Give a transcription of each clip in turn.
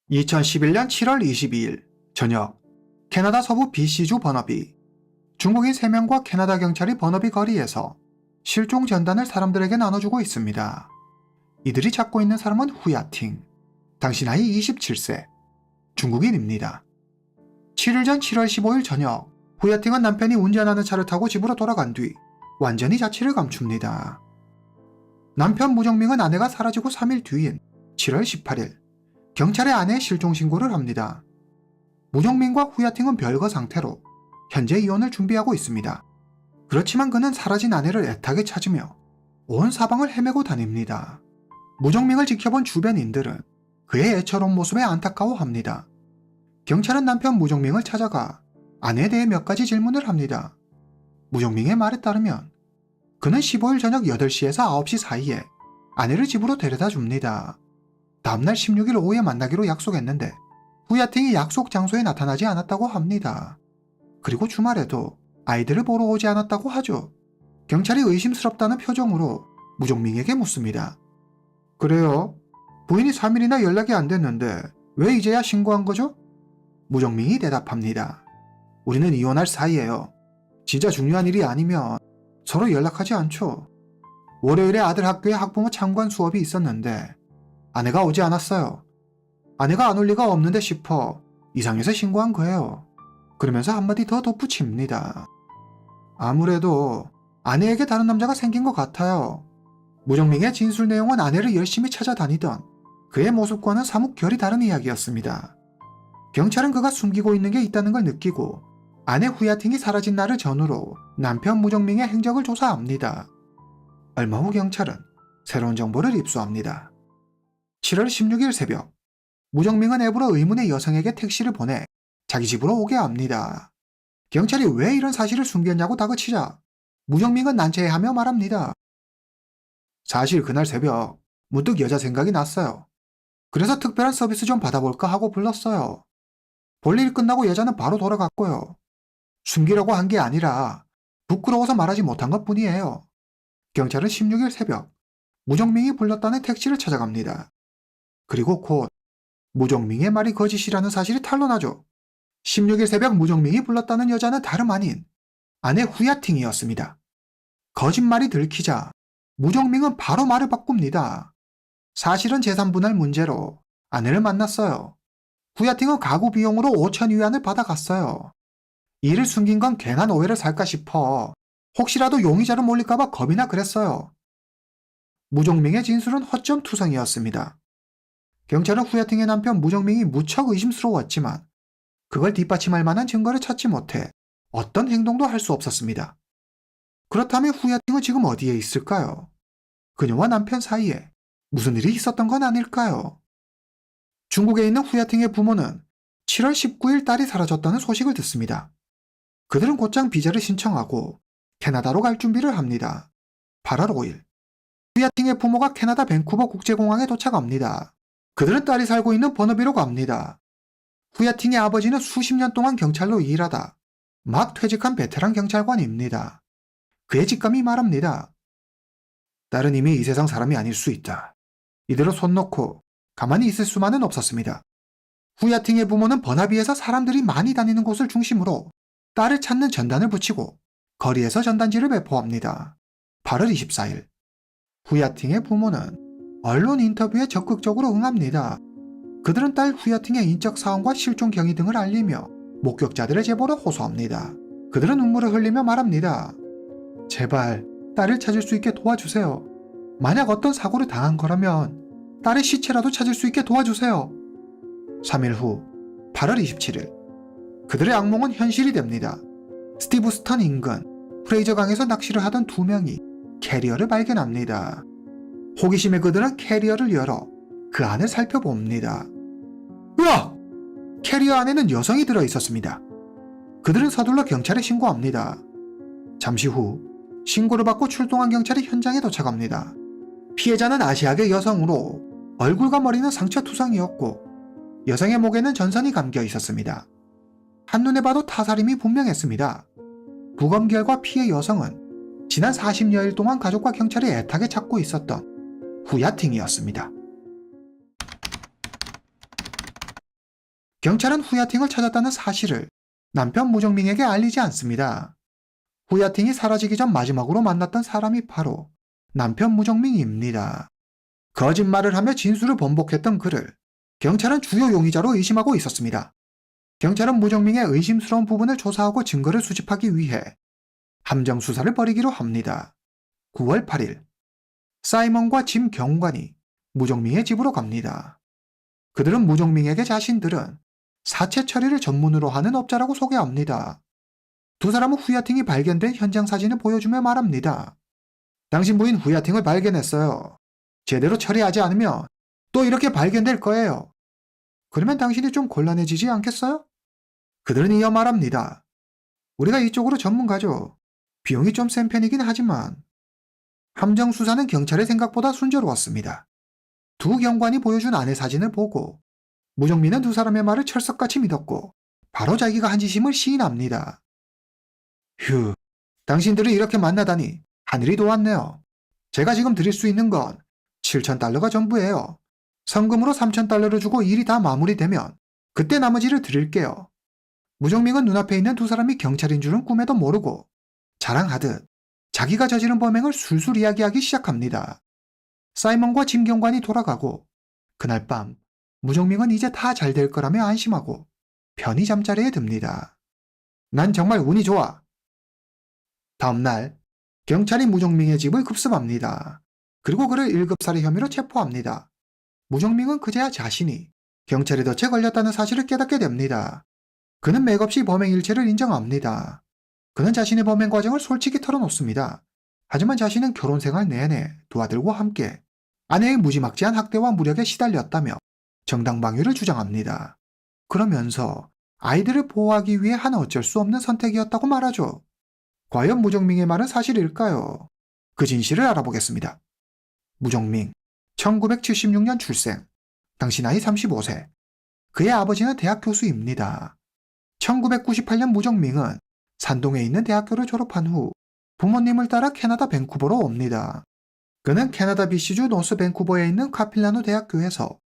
2011년 7월 22일 저녁, 캐나다 서부 BC주 버너비. 중국인 3명과 캐나다 경찰이 버너비 거리에서 실종 전단을 사람들에게 나눠주고 있습니다. 이들이 찾고 있는 사람은 후야팅. 당시 나이 27세. 중국인입니다. 7일 전 7월 15일 저녁, 후야팅은 남편이 운전하는 차를 타고 집으로 돌아간 뒤 완전히 자취를 감춥니다. 남편 무정밍은 아내가 사라지고 3일 뒤인 7월 18일, 경찰에 아내의 실종 신고를 합니다. 무정밍과 후야팅은 별거 상태로 현재 이혼을 준비하고 있습니다. 그렇지만 그는 사라진 아내를 애타게 찾으며 온 사방을 헤매고 다닙니다. 무정밍을 지켜본 주변인들은 그의 애처로운 모습에 안타까워합니다. 경찰은 남편 무정밍을 찾아가 아내에 대해 몇 가지 질문을 합니다. 무정밍의 말에 따르면 그는 15일 저녁 8시에서 9시 사이에 아내를 집으로 데려다 줍니다. 다음날 16일 오후에 만나기로 약속했는데 후야팅이 약속 장소에 나타나지 않았다고 합니다. 그리고 주말에도 아이들을 보러 오지 않았다고 하죠. 경찰이 의심스럽다는 표정으로 무정밍에게 묻습니다. 그래요? 부인이 3일이나 연락이 안 됐는데 왜 이제야 신고한 거죠? 무정밍이 대답합니다. 우리는 이혼할 사이예요. 진짜 중요한 일이 아니면 서로 연락하지 않죠. 월요일에 아들 학교에 학부모 참관 수업이 있었는데 아내가 오지 않았어요. 아내가 안 올 리가 없는데 싶어 이상해서 신고한 거예요. 그러면서 한마디 더 덧붙입니다. 아무래도 아내에게 다른 남자가 생긴 것 같아요. 무정밍의 진술 내용은 아내를 열심히 찾아다니던 그의 모습과는 사뭇 결이 다른 이야기였습니다. 경찰은 그가 숨기고 있는 게 있다는 걸 느끼고 아내 후야팅이 사라진 날을 전후로 남편 무정밍의 행적을 조사합니다. 얼마 후 경찰은 새로운 정보를 입수합니다. 7월 16일 새벽, 무정밍은 앱으로 의문의 여성에게 택시를 보내 자기 집으로 오게 합니다. 경찰이 왜 이런 사실을 숨겼냐고 다그치자 무정밍은 난처해하며 말합니다. 사실 그날 새벽 문득 여자 생각이 났어요. 그래서 특별한 서비스 좀 받아볼까 하고 불렀어요. 볼일 끝나고 여자는 바로 돌아갔고요. 숨기려고 한 게 아니라 부끄러워서 말하지 못한 것뿐이에요. 경찰은 16일 새벽 무정밍이 불렀다는 택시를 찾아갑니다. 그리고 곧 무정밍의 말이 거짓이라는 사실이 탄로나죠. 16일 새벽 무정밍이 불렀다는 여자는 다름 아닌 아내 후야팅이었습니다. 거짓말이 들키자 무정밍은 바로 말을 바꿉니다. 사실은 재산분할 문제로 아내를 만났어요. 후야팅은 가구 비용으로 5,000위안을 받아갔어요. 이를 숨긴 건 괜한 오해를 살까 싶어 혹시라도 용의자로 몰릴까봐 겁이나 그랬어요. 무정밍의 진술은 허점투성이었습니다. 경찰은 후야팅의 남편 무정밍이 무척 의심스러웠지만 그걸 뒷받침할 만한 증거를 찾지 못해 어떤 행동도 할 수 없었습니다. 그렇다면 후야팅은 지금 어디에 있을까요? 그녀와 남편 사이에 무슨 일이 있었던 건 아닐까요? 중국에 있는 후야팅의 부모는 7월 19일 딸이 사라졌다는 소식을 듣습니다. 그들은 곧장 비자를 신청하고 캐나다로 갈 준비를 합니다. 8월 5일, 후야팅의 부모가 캐나다 밴쿠버 국제공항에 도착합니다. 그들은 딸이 살고 있는 버너비로 갑니다. 후야팅의 아버지는 수십 년 동안 경찰로 일하다 막 퇴직한 베테랑 경찰관입니다. 그의 직감이 말합니다. 딸은 이미 이 세상 사람이 아닐 수 있다. 이대로 손 놓고 가만히 있을 수만은 없었습니다. 후야팅의 부모는 버나비에서 사람들이 많이 다니는 곳을 중심으로 딸을 찾는 전단을 붙이고 거리에서 전단지를 배포합니다. 8월 24일, 후야팅의 부모는 언론 인터뷰에 적극적으로 응합니다. 그들은 딸 후야팅의 인적 사항과 실종 경위 등을 알리며 목격자들의 제보를 호소합니다. 그들은 눈물을 흘리며 말합니다. 제발 딸을 찾을 수 있게 도와주세요. 만약 어떤 사고를 당한 거라면 딸의 시체라도 찾을 수 있게 도와주세요. 3일 후 8월 27일, 그들의 악몽은 현실이 됩니다. 스티브스턴 인근 프레이저강에서 낚시를 하던 2명이 캐리어를 발견합니다. 호기심에 그들은 캐리어를 열어 그 안을 살펴봅니다. 으악! 캐리어 안에는 여성이 들어있었습니다. 그들은 서둘러 경찰에 신고합니다. 잠시 후 신고를 받고 출동한 경찰이 현장에 도착합니다. 피해자는 아시아계 여성으로 얼굴과 머리는 상처투성이었고 여성의 목에는 전선이 감겨 있었습니다. 한눈에 봐도 타살임이 분명했습니다. 부검 결과 피해 여성은 지난 40여일 동안 가족과 경찰이 애타게 찾고 있었던 후야팅이었습니다. 경찰은 후야팅을 찾았다는 사실을 남편 무정민에게 알리지 않습니다. 후야팅이 사라지기 전 마지막으로 만났던 사람이 바로 남편 무정민입니다. 거짓말을 하며 진술을 번복했던 그를 경찰은 주요 용의자로 의심하고 있었습니다. 경찰은 무정민의 의심스러운 부분을 조사하고 증거를 수집하기 위해 함정 수사를 벌이기로 합니다. 9월 8일, 사이먼과 짐 경관이 무정민의 집으로 갑니다. 그들은 무정민에게 자신들은 사체 처리를 전문으로 하는 업자라고 소개합니다. 두 사람은 후야팅이 발견된 현장 사진을 보여주며 말합니다. 당신 부인 후야팅을 발견했어요. 제대로 처리하지 않으면 또 이렇게 발견될 거예요. 그러면 당신이 좀 곤란해지지 않겠어요? 그들은 이어 말합니다. 우리가 이쪽으로 전문가죠. 비용이 좀 센 편이긴 하지만. 함정 수사는 경찰의 생각보다 순조로웠습니다. 두 경관이 보여준 아내 사진을 보고 무정민은 두 사람의 말을 철석같이 믿었고 바로 자기가 한 짓임을 시인합니다. 휴, 당신들을 이렇게 만나다니 하늘이 도왔네요. 제가 지금 드릴 수 있는 건 7,000달러가 전부예요. 성금으로 3,000달러를 주고 일이 다 마무리되면 그때 나머지를 드릴게요. 무정민은 눈앞에 있는 두 사람이 경찰인 줄은 꿈에도 모르고 자랑하듯 자기가 저지른 범행을 술술 이야기하기 시작합니다. 사이먼과 짐 경관이 돌아가고 그날 밤 무정민은 이제 다 잘 될 거라며 안심하고 편히 잠자리에 듭니다. 난 정말 운이 좋아. 다음날 경찰이 무정민의 집을 급습합니다. 그리고 그를 1급살해 혐의로 체포합니다. 무정민은 그제야 자신이 경찰의 덫에 걸렸다는 사실을 깨닫게 됩니다. 그는 맥없이 범행 일체를 인정합니다. 그는 자신의 범행 과정을 솔직히 털어놓습니다. 하지만 자신은 결혼 생활 내내 두 아들과 함께 아내의 무지막지한 학대와 무력에 시달렸다며 정당방위를 주장합니다. 그러면서 아이들을 보호하기 위해 한 어쩔 수 없는 선택이었다고 말하죠. 과연 무정민의 말은 사실일까요? 그 진실을 알아보겠습니다. 무정민, 1976년 출생, 당시 나이 35세. 그의 아버지는 대학 교수입니다. 1998년 무정민은 산동에 있는 대학교를 졸업한 후 부모님을 따라 캐나다 밴쿠버로 옵니다. 그는 캐나다 BC주 노스 밴쿠버에 있는 카필라노 대학교에서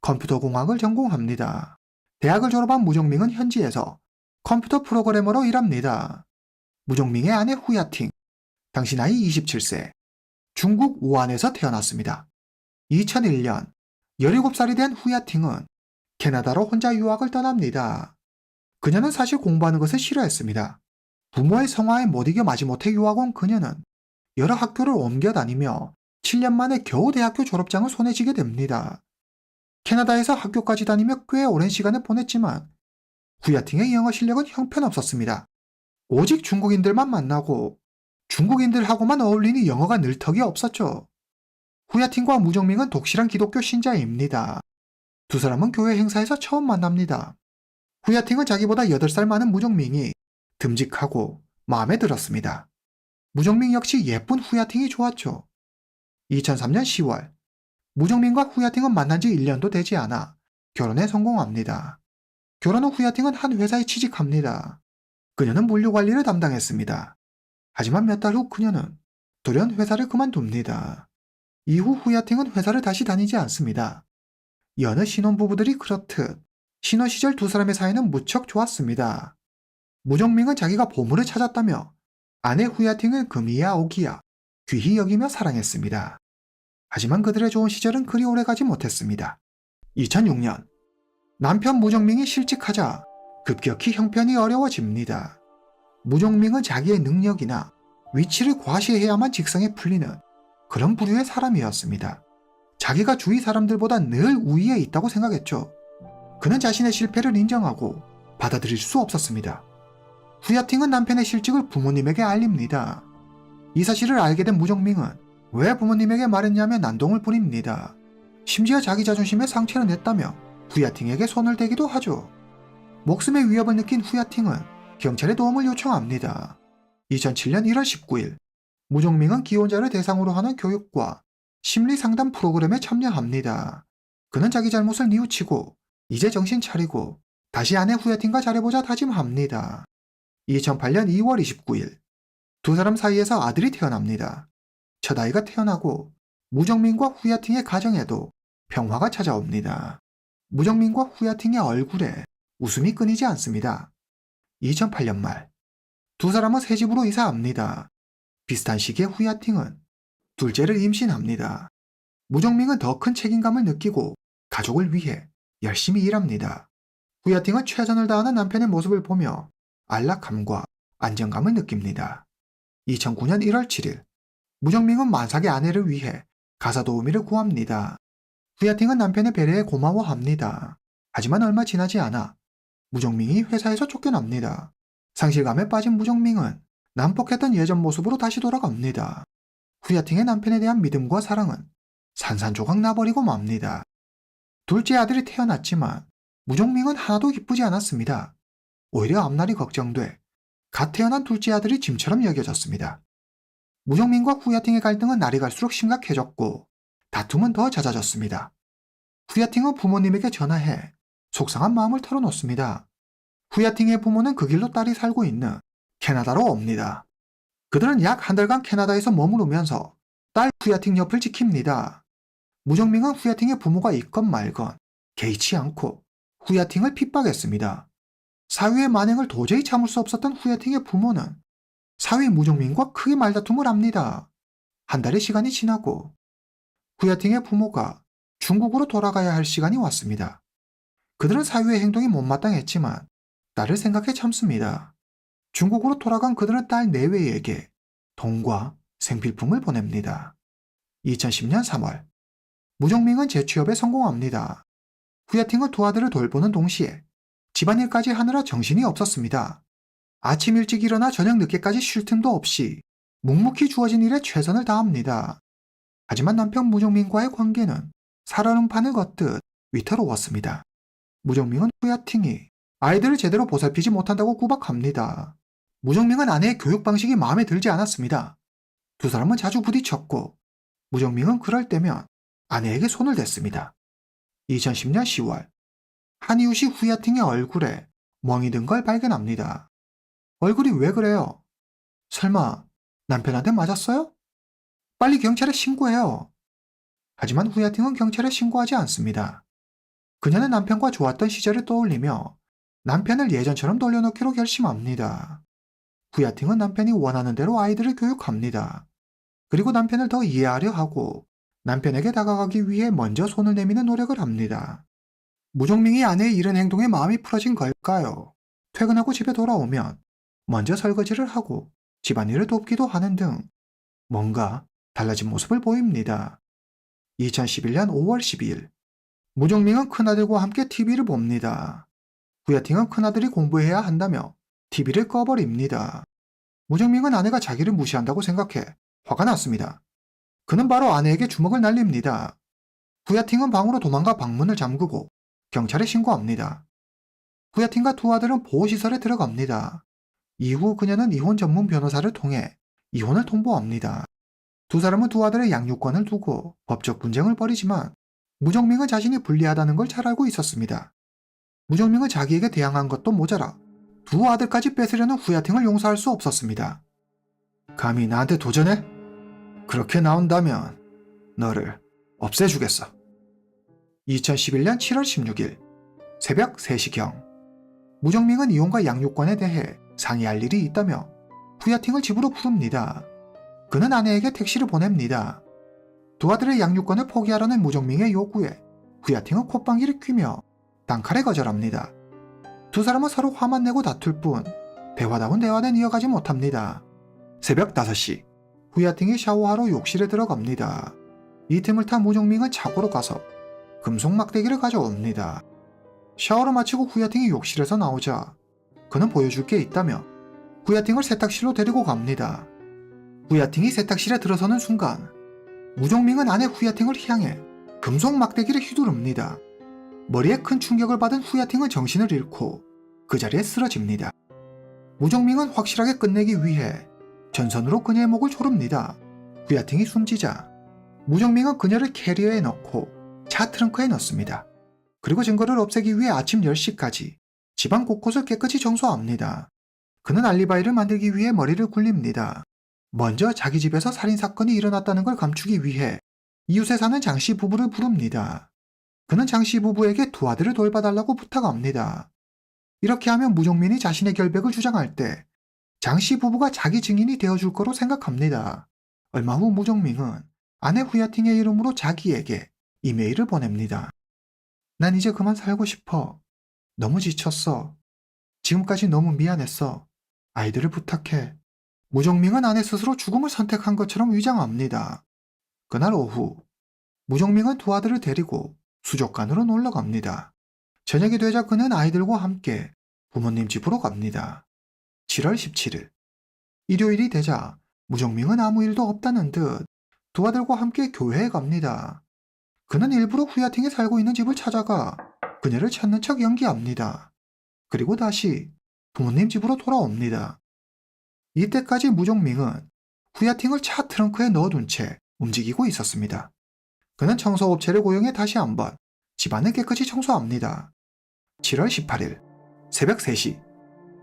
컴퓨터공학을 전공합니다. 대학을 졸업한 무정민은 현지에서 컴퓨터 프로그래머로 일합니다. 무정민의 아내 후야팅, 당시 나이 27세, 중국 우한에서 태어났습니다. 2001년 17살이 된 후야팅은 캐나다로 혼자 유학을 떠납니다. 그녀는 사실 공부하는 것을 싫어했습니다. 부모의 성화에 못 이겨 마지못해 유학 온 그녀는 여러 학교를 옮겨 다니며 7년 만에 겨우 대학교 졸업장을 손에 쥐게 됩니다. 캐나다에서 학교까지 다니며 꽤 오랜 시간을 보냈지만 후야팅의 영어 실력은 형편없었습니다. 오직 중국인들만 만나고 중국인들하고만 어울리니 영어가 늘 턱이 없었죠. 후야팅과 무정민은 독실한 기독교 신자입니다. 두 사람은 교회 행사에서 처음 만납니다. 후야팅은 자기보다 8살 많은 무정민이 듬직하고 마음에 들었습니다. 무정민 역시 예쁜 후야팅이 좋았죠. 2003년 10월, 무정민과 후야팅은 만난 지 1년도 되지 않아 결혼에 성공합니다. 결혼 후 후야팅은 한 회사에 취직합니다. 그녀는 물류관리를 담당했습니다. 하지만 몇 달 후 그녀는 돌연 회사를 그만둡니다. 이후 후야팅은 회사를 다시 다니지 않습니다. 여느 신혼부부들이 그렇듯 신혼 시절 두 사람의 사이는 무척 좋았습니다. 무정민은 자기가 보물을 찾았다며 아내 후야팅을 금이야 오기야 귀히 여기며 사랑했습니다. 하지만 그들의 좋은 시절은 그리 오래가지 못했습니다. 2006년 남편 무정민이 실직하자 급격히 형편이 어려워집니다. 무정민은 자기의 능력이나 위치를 과시해야만 직성에 풀리는 그런 부류의 사람이었습니다. 자기가 주위 사람들보다 늘 우위에 있다고 생각했죠. 그는 자신의 실패를 인정하고 받아들일 수 없었습니다. 후야팅은 남편의 실직을 부모님에게 알립니다. 이 사실을 알게 된 무정민은 왜 부모님에게 말했냐며 난동을 부립니다. 심지어 자기 자존심에 상처를 냈다며 후야팅에게 손을 대기도 하죠. 목숨의 위협을 느낀 후야팅은 경찰의 도움을 요청합니다. 2007년 1월 19일 무정민은 기혼자를 대상으로 하는 교육과 심리상담 프로그램에 참여합니다. 그는 자기 잘못을 뉘우치고 이제 정신 차리고 다시 아내 후야팅과 잘해보자 다짐합니다. 2008년 2월 29일 두 사람 사이에서 아들이 태어납니다. 첫 아이가 태어나고 무정민과 후야팅의 가정에도 평화가 찾아옵니다. 무정민과 후야팅의 얼굴에 웃음이 끊이지 않습니다. 2008년 말, 두 사람은 새 집으로 이사합니다. 비슷한 시기에 후야팅은 둘째를 임신합니다. 무정민은 더 큰 책임감을 느끼고 가족을 위해 열심히 일합니다. 후야팅은 최선을 다하는 남편의 모습을 보며 안락함과 안정감을 느낍니다. 2009년 1월 7일, 무정민은 만삭의 아내를 위해 가사 도우미를 구합니다. 후야팅은 남편의 배려에 고마워합니다. 하지만 얼마 지나지 않아 무정민이 회사에서 쫓겨납니다. 상실감에 빠진 무정민은 난폭했던 예전 모습으로 다시 돌아갑니다. 후야팅의 남편에 대한 믿음과 사랑은 산산조각 나버리고 맙니다. 둘째 아들이 태어났지만 무정민은 하나도 기쁘지 않았습니다. 오히려 앞날이 걱정돼 갓 태어난 둘째 아들이 짐처럼 여겨졌습니다. 무정민과 후야팅의 갈등은 날이 갈수록 심각해졌고 다툼은 더 잦아졌습니다. 후야팅은 부모님에게 전화해 속상한 마음을 털어놓습니다. 후야팅의 부모는 그 길로 딸이 살고 있는 캐나다로 옵니다. 그들은 약 한 달간 캐나다에서 머무르면서 딸 후야팅 옆을 지킵니다. 무정민은 후야팅의 부모가 있건 말건 개의치 않고 후야팅을 핍박했습니다. 사위의 만행을 도저히 참을 수 없었던 후야팅의 부모는 사위 무정민과 크게 말다툼을 합니다. 한 달의 시간이 지나고 후야팅의 부모가 중국으로 돌아가야 할 시간이 왔습니다. 그들은 사위의 행동이 못마땅했지만 딸을 생각해 참습니다. 중국으로 돌아간 그들은 딸 내외에게 돈과 생필품을 보냅니다. 2010년 3월, 무정민은 재취업에 성공합니다. 후야팅은 두 아들을 돌보는 동시에 집안일까지 하느라 정신이 없었습니다. 아침 일찍 일어나 저녁 늦게까지 쉴 틈도 없이 묵묵히 주어진 일에 최선을 다합니다. 하지만 남편 무정민과의 관계는 살얼음판을 걷듯 위태로웠습니다. 무정민은 후야팅이 아이들을 제대로 보살피지 못한다고 구박합니다. 무정민은 아내의 교육 방식이 마음에 들지 않았습니다. 두 사람은 자주 부딪혔고 무정민은 그럴 때면 아내에게 손을 댔습니다. 2010년 10월, 한 이웃이 후야팅의 얼굴에 멍이 든 걸 발견합니다. 얼굴이 왜 그래요? 설마 남편한테 맞았어요? 빨리 경찰에 신고해요. 하지만 후야팅은 경찰에 신고하지 않습니다. 그녀는 남편과 좋았던 시절을 떠올리며 남편을 예전처럼 돌려놓기로 결심합니다. 후야팅은 남편이 원하는 대로 아이들을 교육합니다. 그리고 남편을 더 이해하려 하고 남편에게 다가가기 위해 먼저 손을 내미는 노력을 합니다. 무정민이 아내의 이런 행동에 마음이 풀어진 걸까요? 퇴근하고 집에 돌아오면 먼저 설거지를 하고 집안일을 돕기도 하는 등 뭔가 달라진 모습을 보입니다. 2011년 5월 12일, 무정민은 큰아들과 함께 TV를 봅니다. 후야팅은 큰아들이 공부해야 한다며 TV를 꺼버립니다. 무정민은 아내가 자기를 무시한다고 생각해 화가 났습니다. 그는 바로 아내에게 주먹을 날립니다. 후야팅은 방으로 도망가 방문을 잠그고 경찰에 신고합니다. 후야팅과 두 아들은 보호시설에 들어갑니다. 이후 그녀는 이혼 전문 변호사를 통해 이혼을 통보합니다. 두 사람은 두 아들의 양육권을 두고 법적 분쟁을 벌이지만 무정민은 자신이 불리하다는 걸 잘 알고 있었습니다. 무정민은 자기에게 대항한 것도 모자라 두 아들까지 뺏으려는 후야팅을 용서할 수 없었습니다. 감히 나한테 도전해? 그렇게 나온다면 너를 없애주겠어. 2011년 7월 16일 새벽 3시경, 무정민은 이혼과 양육권에 대해 상의할 일이 있다며 후야팅을 집으로 부릅니다. 그는 아내에게 택시를 보냅니다. 두 아들의 양육권을 포기하라는 무정민의 요구에 후야팅은 콧방귀를 뀌며 단칼에 거절합니다. 두 사람은 서로 화만 내고 다툴 뿐 대화다운 대화는 이어가지 못합니다. 새벽 5시, 후야팅이 샤워하러 욕실에 들어갑니다. 이 틈을 타 무정민은 차고로 가서 금속 막대기를 가져옵니다. 샤워를 마치고 후야팅이 욕실에서 나오자 그는 보여줄 게 있다며 후야팅을 세탁실로 데리고 갑니다. 후야팅이 세탁실에 들어서는 순간 무정민은 아내 후야팅을 향해 금속 막대기를 휘두릅니다. 머리에 큰 충격을 받은 후야팅은 정신을 잃고 그 자리에 쓰러집니다. 무정민은 확실하게 끝내기 위해 전선으로 그녀의 목을 조릅니다. 후야팅이 숨지자 무정민은 그녀를 캐리어에 넣고 차 트렁크에 넣습니다. 그리고 증거를 없애기 위해 아침 10시까지 집안 곳곳을 깨끗이 청소합니다. 그는 알리바이를 만들기 위해 머리를 굴립니다. 먼저 자기 집에서 살인사건이 일어났다는 걸 감추기 위해 이웃에 사는 장씨 부부를 부릅니다. 그는 장씨 부부에게 두 아들을 돌봐달라고 부탁합니다. 이렇게 하면 무종민이 자신의 결백을 주장할 때 장씨 부부가 자기 증인이 되어줄 거로 생각합니다. 얼마 후 무종민은 아내 후야팅의 이름으로 자기에게 이메일을 보냅니다. 난 이제 그만 살고 싶어. 너무 지쳤어. 지금까지 너무 미안했어. 아이들을 부탁해. 무종민은 아내 스스로 죽음을 선택한 것처럼 위장합니다. 그날 오후 무종민은 두 아들을 데리고 수족관으로 놀러 갑니다. 저녁이 되자 그는 아이들과 함께 부모님 집으로 갑니다. 7월 17일 일요일이 되자 무종민은 아무 일도 없다는 듯 두 아들과 함께 교회에 갑니다. 그는 일부러 후야팅에 살고 있는 집을 찾아가 그녀를 찾는 척 연기합니다. 그리고 다시 부모님 집으로 돌아옵니다. 이때까지 무종민은 후야팅을 차 트렁크에 넣어둔 채 움직이고 있었습니다. 그는 청소업체를 고용해 다시 한번 집안을 깨끗이 청소합니다. 7월 18일 새벽 3시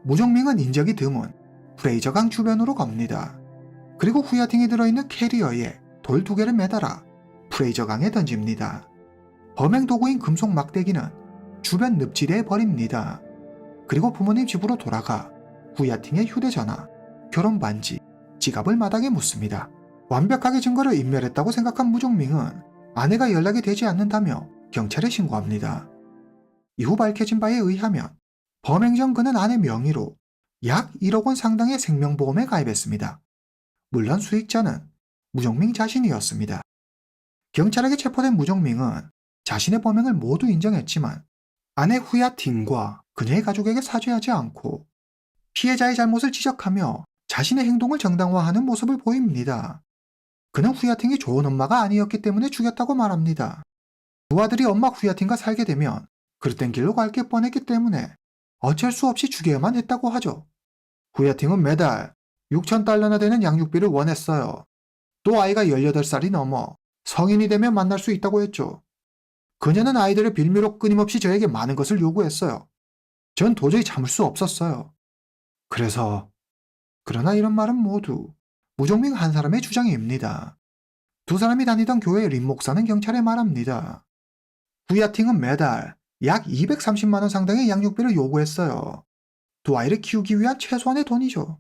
무종민은 인적이 드문 프레이저강 주변으로 갑니다. 그리고 후야팅이 들어있는 캐리어에 돌 2개를 매달아 프레이저강에 던집니다. 범행 도구인 금속 막대기는 주변 늪지대에 버립니다. 그리고 부모님 집으로 돌아가 후야팅의 휴대전화, 결혼 반지, 지갑을 마당에 묻습니다. 완벽하게 증거를 인멸했다고 생각한 무종민은 아내가 연락이 되지 않는다며 경찰에 신고합니다. 이후 밝혀진 바에 의하면 범행 전 그는 아내 명의로 약 1억 원 상당의 생명보험에 가입했습니다. 물론 수익자는 무종민 자신이었습니다. 경찰에게 체포된 무종민은 자신의 범행을 모두 인정했지만 아내 후야팅과 그녀의 가족에게 사죄하지 않고 피해자의 잘못을 지적하며 자신의 행동을 정당화하는 모습을 보입니다. 그는 후야팅이 좋은 엄마가 아니었기 때문에 죽였다고 말합니다. 두 아들이 엄마 후야팅과 살게 되면 그릇된 길로 갈 게 뻔했기 때문에 어쩔 수 없이 죽여야만 했다고 하죠. 후야팅은 매달 6,000달러나 되는 양육비를 원했어요. 또 아이가 18살이 넘어 성인이 되면 만날 수 있다고 했죠. 그녀는 아이들을 빌미로 끊임없이 저에게 많은 것을 요구했어요. 전 도저히 참을 수 없었어요. 그러나 이런 말은 모두 무종민 한 사람의 주장입니다. 두 사람이 다니던 교회 림 목사는 경찰에 말합니다. 후야팅은 매달 약 230만 원 상당의 양육비를 요구했어요. 두 아이를 키우기 위한 최소한의 돈이죠.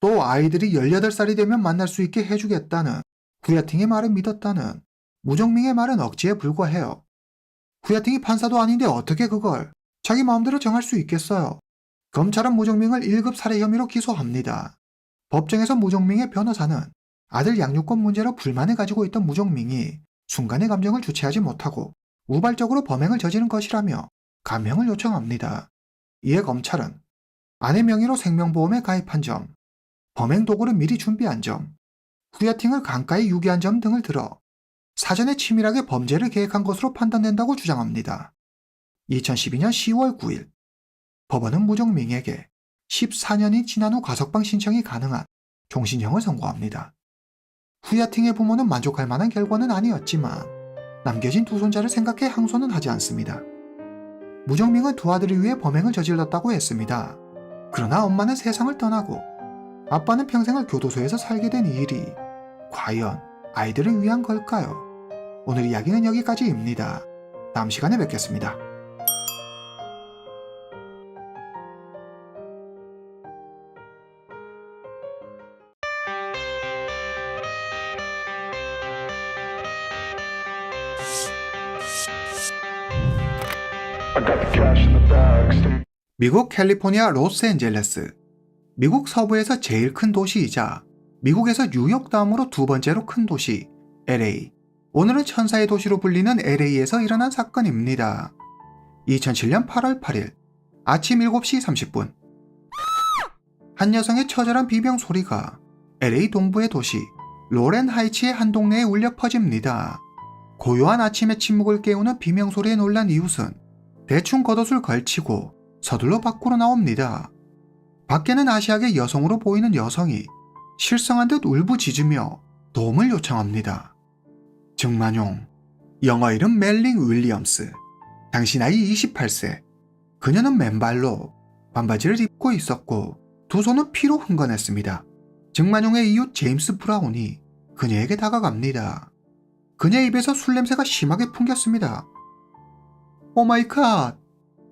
또 아이들이 18살이 되면 만날 수 있게 해주겠다는 후야팅의 말을 믿었다는 무종민의 말은 억지에 불과해요. 후야팅이 판사도 아닌데 어떻게 그걸 자기 마음대로 정할 수 있겠어요. 검찰은 무종민을 1급 살해 혐의로 기소합니다. 법정에서 무종민의 변호사는 아들 양육권 문제로 불만을 가지고 있던 무종민이 순간의 감정을 주체하지 못하고 우발적으로 범행을 저지른 것이라며 감형을 요청합니다. 이에 검찰은 아내 명의로 생명보험에 가입한 점, 범행 도구를 미리 준비한 점, 후야팅을 강가에 유기한 점 등을 들어 사전에 치밀하게 범죄를 계획한 것으로 판단된다고 주장합니다. 2012년 10월 9일 법원은 무종민에게 14년이 지난 후 가석방 신청이 가능한 종신형을 선고합니다. 후야팅의 부모는 만족할 만한 결과는 아니었지만 남겨진 두 손자를 생각해 항소는 하지 않습니다. 무종민은 두 아들을 위해 범행을 저질렀다고 했습니다. 그러나 엄마는 세상을 떠나고 아빠는 평생을 교도소에서 살게 된 이 일이 과연 아이들을 위한 걸까요? 오늘 이야기는 여기까지입니다. 다음 시간에 뵙겠습니다. 미국 캘리포니아 로스앤젤레스. 미국 서부에서 제일 큰 도시이자 미국에서 뉴욕 다음으로 두 번째로 큰 도시 LA. 오늘은 천사의 도시로 불리는 LA에서 일어난 사건입니다. 2007년 8월 8일 아침 7시 30분 한 여성의 처절한 비명 소리가 LA 동부의 도시 로렌 하이츠의 한 동네에 울려 퍼집니다. 고요한 아침의 침묵을 깨우는 비명 소리에 놀란 이웃은 대충 겉옷을 걸치고 서둘러 밖으로 나옵니다. 밖에는 아시아계 여성으로 보이는 여성이 실성한 듯 울부짖으며 도움을 요청합니다. 증만용, 영어 이름 멜링 윌리엄스, 당시 나이 28세. 그녀는 맨발로 반바지를 입고 있었고 두 손은 피로 흥건했습니다. 증만용의 이웃 제임스 브라운이 그녀에게 다가갑니다. 그녀의 입에서 술 냄새가 심하게 풍겼습니다. 오 마이 갓!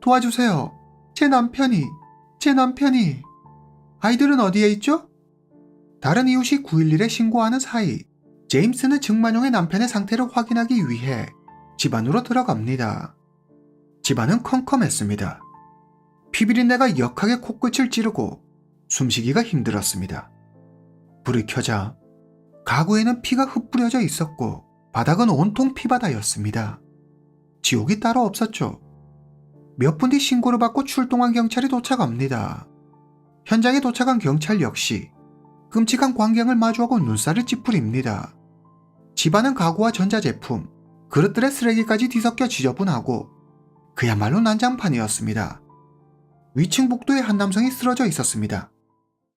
도와주세요. 제 남편이. 아이들은 어디에 있죠? 다른 이웃이 911에 신고하는 사이 제임스는 증만용의 남편의 상태를 확인하기 위해 집 안으로 들어갑니다. 집안은 컴컴했습니다. 피비린내가 역하게 코끝을 찌르고 숨쉬기가 힘들었습니다. 불이 켜자 가구에는 피가 흩뿌려져 있었고 바닥은 온통 피바다였습니다. 지옥이 따로 없었죠. 몇 분 뒤 신고를 받고 출동한 경찰이 도착합니다. 현장에 도착한 경찰 역시 끔찍한 광경을 마주하고 눈살을 찌푸립니다. 집안은 가구와 전자제품, 그릇들의 쓰레기까지 뒤섞여 지저분하고 그야말로 난장판이었습니다. 위층 복도에 한 남성이 쓰러져 있었습니다.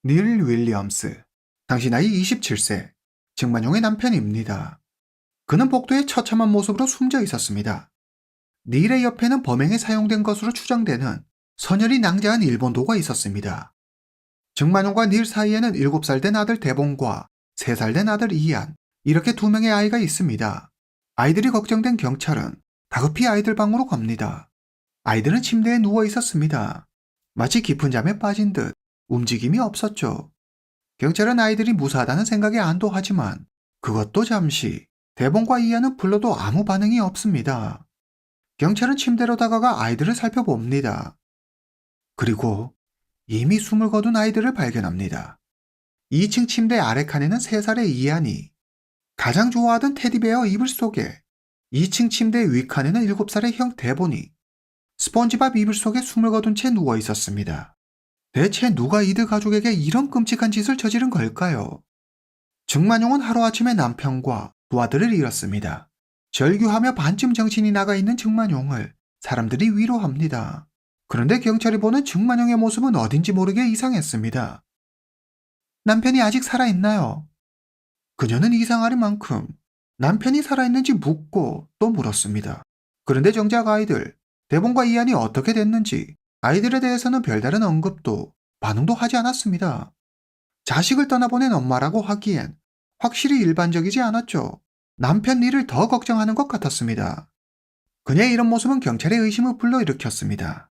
닐 윌리엄스, 당시 나이 27세, 증만용의 남편입니다. 그는 복도에 처참한 모습으로 숨져 있었습니다. 닐의 옆에는 범행에 사용된 것으로 추정되는 선열이 낭자한 일본도가 있었습니다. 증만용과 닐 사이에는 7살 된 아들 대봉과 3살 된 아들 이안, 이렇게 2명의 아이가 있습니다. 아이들이 걱정된 경찰은 다급히 아이들 방으로 갑니다. 아이들은 침대에 누워 있었습니다. 마치 깊은 잠에 빠진 듯 움직임이 없었죠. 경찰은 아이들이 무사하다는 생각에 안도하지만 그것도 잠시, 대봉과 이안은 불러도 아무 반응이 없습니다. 경찰은 침대로 다가가 아이들을 살펴봅니다. 그리고 이미 숨을 거둔 아이들을 발견합니다. 2층 침대 아래 칸에는 3살의 이안이 가장 좋아하던 테디베어 이불 속에, 2층 침대 위 칸에는 7살의 형 대본이 스펀지밥 이불 속에 숨을 거둔 채 누워 있었습니다. 대체 누가 이들 가족에게 이런 끔찍한 짓을 저지른 걸까요? 증만용은 하루아침에 남편과 두 아들을 잃었습니다. 절규하며 반쯤 정신이 나가 있는 증만용을 사람들이 위로합니다. 그런데 경찰이 보는 증만용의 모습은 어딘지 모르게 이상했습니다. 남편이 아직 살아있나요? 그녀는 이상할 만큼 남편이 살아있는지 묻고 또 물었습니다. 그런데 정작 아이들, 대본과 이안이 어떻게 됐는지 아이들에 대해서는 별다른 언급도 반응도 하지 않았습니다. 자식을 떠나보낸 엄마라고 하기엔 확실히 일반적이지 않았죠. 남편 일을 더 걱정하는 것 같았습니다. 그녀의 이런 모습은 경찰의 의심을 불러일으켰습니다.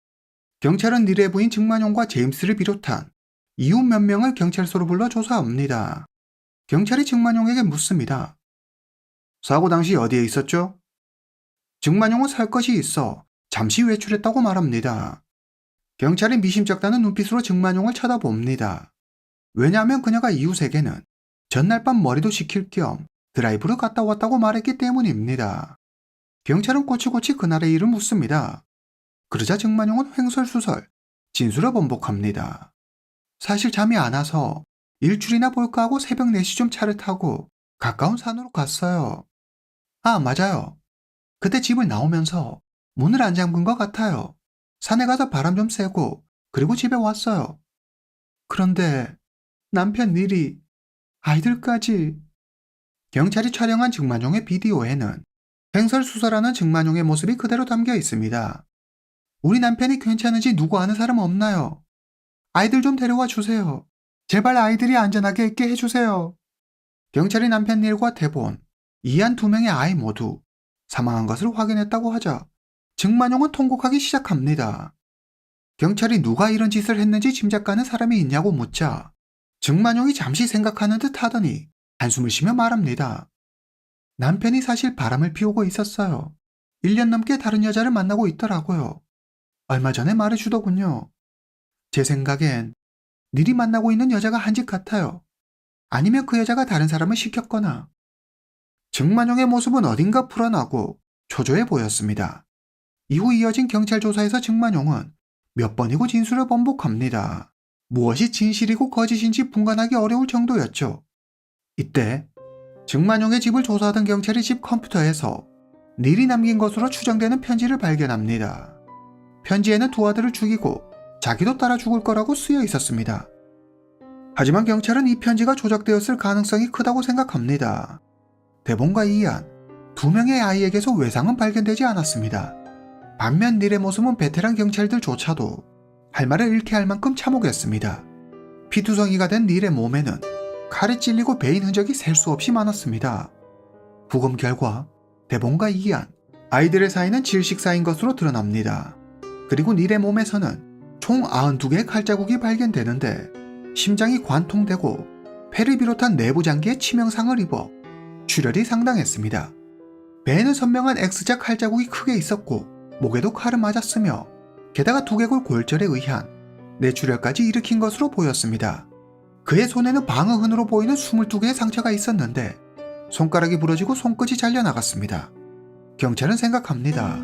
경찰은 닐의 부인 증만용과 제임스를 비롯한 이웃 몇 명을 경찰서로 불러 조사합니다. 경찰이 증만용에게 묻습니다. 사고 당시 어디에 있었죠? 증만용은 살 것이 있어 잠시 외출했다고 말합니다. 경찰이 미심쩍다는 눈빛으로 증만용을 쳐다봅니다. 왜냐하면 그녀가 이웃에게는 전날 밤 머리도 식힐 겸 드라이브를 갔다 왔다고 말했기 때문입니다. 경찰은 꼬치꼬치 그날의 일을 묻습니다. 그러자 증만용은 횡설수설 진술을 번복합니다. 사실 잠이 안 와서 일출이나 볼까 하고 새벽 4시쯤 차를 타고 가까운 산으로 갔어요. 아, 맞아요. 그때 집을 나오면서 문을 안 잠근 것 같아요. 산에 가서 바람 좀 쐬고 그리고 집에 왔어요. 그런데 남편 닐이 아이들까지. 경찰이 촬영한 증만용의 비디오에는 횡설수설하는 증만용의 모습이 그대로 담겨 있습니다. 우리 남편이 괜찮은지 누구 아는 사람 없나요? 아이들 좀 데려와 주세요. 제발 아이들이 안전하게 있게 해주세요. 경찰이 남편 닐과 대본, 이안 2명의 아이 모두 사망한 것을 확인했다고 하자 증만용은 통곡하기 시작합니다. 경찰이 누가 이런 짓을 했는지 짐작가는 사람이 있냐고 묻자 증만용이 잠시 생각하는 듯 하더니 한숨을 쉬며 말합니다. 남편이 사실 바람을 피우고 있었어요. 1년 넘게 다른 여자를 만나고 있더라고요. 얼마 전에 말해주더군요. 제 생각엔 닐이 만나고 있는 여자가 한 집 같아요. 아니면 그 여자가 다른 사람을 시켰거나. 증만용의 모습은 어딘가 불안하고 초조해 보였습니다. 이후 이어진 경찰 조사에서 증만용은 몇 번이고 진술을 번복합니다. 무엇이 진실이고 거짓인지 분간하기 어려울 정도였죠. 이때 증만용의 집을 조사하던 경찰이 집 컴퓨터에서 닐이 남긴 것으로 추정되는 편지를 발견합니다. 편지에는 두 아들을 죽이고 자기도 따라 죽을 거라고 쓰여 있었습니다. 하지만 경찰은 이 편지가 조작되었을 가능성이 크다고 생각합니다. 대본과 이안, 2명의 아이에게서 외상은 발견되지 않았습니다. 반면 닐의 모습은 베테랑 경찰들조차도 할 말을 잃게 할 만큼 참혹했습니다. 피투성이가 된 닐의 몸에는 칼에 찔리고 베인 흔적이 셀 수 없이 많았습니다. 부검 결과 대본과 이안, 아이들의 사이는 질식 사이인 것으로 드러납니다. 그리고 닐의 몸에서는 총 92개의 칼자국이 발견되는데 심장이 관통되고 폐를 비롯한 내부 장기에 치명상을 입어 출혈이 상당했습니다. 배에는 선명한 X자 칼자국이 크게 있었고 목에도 칼을 맞았으며 게다가 두개골 골절에 의한 뇌출혈까지 일으킨 것으로 보였습니다. 그의 손에는 방어흔으로 보이는 22개의 상처가 있었는데 손가락이 부러지고 손끝이 잘려나갔습니다. 경찰은 생각합니다.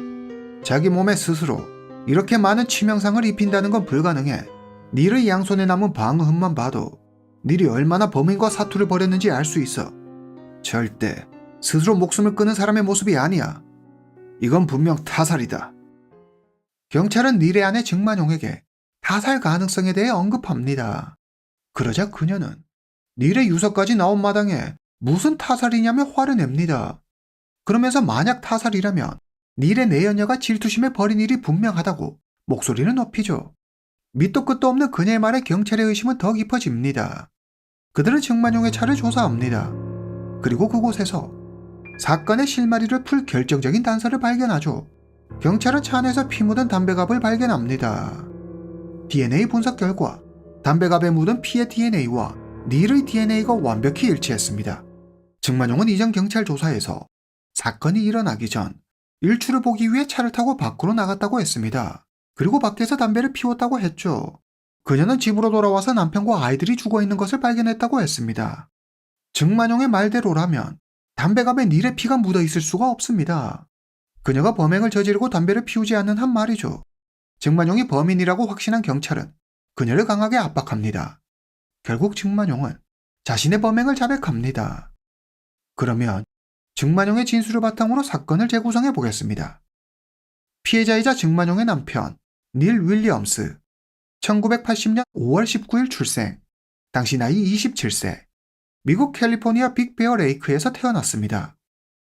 자기 몸에 스스로 이렇게 많은 치명상을 입힌다는 건 불가능해. 닐의 양손에 남은 방어흔만 봐도 닐이 얼마나 범인과 사투를 벌였는지 알 수 있어. 절대 스스로 목숨을 끊은 사람의 모습이 아니야. 이건 분명 타살이다. 경찰은 닐의 아내 증만용에게 타살 가능성에 대해 언급합니다. 그러자 그녀는 닐의 유서까지 나온 마당에 무슨 타살이냐며 화를 냅니다. 그러면서 만약 타살이라면 닐의 내연녀가 질투심에 벌인 일이 분명하다고 목소리를 높이죠. 밑도 끝도 없는 그녀의 말에 경찰의 의심은 더 깊어집니다. 그들은 증만용의 차를 조사합니다. 그리고 그곳에서 사건의 실마리를 풀 결정적인 단서를 발견하죠. 경찰은 차 안에서 피 묻은 담배갑을 발견합니다. DNA 분석 결과 담배갑에 묻은 피의 DNA와 닐의 DNA가 완벽히 일치했습니다. 증만용은 이전 경찰 조사에서 사건이 일어나기 전 일출을 보기 위해 차를 타고 밖으로 나갔다고 했습니다. 그리고 밖에서 담배를 피웠다고 했죠. 그녀는 집으로 돌아와서 남편과 아이들이 죽어있는 것을 발견했다고 했습니다. 증만용의 말대로라면 담배갑에 닐의 피가 묻어있을 수가 없습니다. 그녀가 범행을 저지르고 담배를 피우지 않는 한 말이죠. 증만용이 범인이라고 확신한 경찰은 그녀를 강하게 압박합니다. 결국 증만용은 자신의 범행을 자백합니다. 그러면 증만용의 진술을 바탕으로 사건을 재구성해 보겠습니다. 피해자이자 증만용의 남편 닐 윌리엄스, 1980년 5월 19일 출생, 당시 나이 27세, 미국 캘리포니아 빅베어 레이크에서 태어났습니다.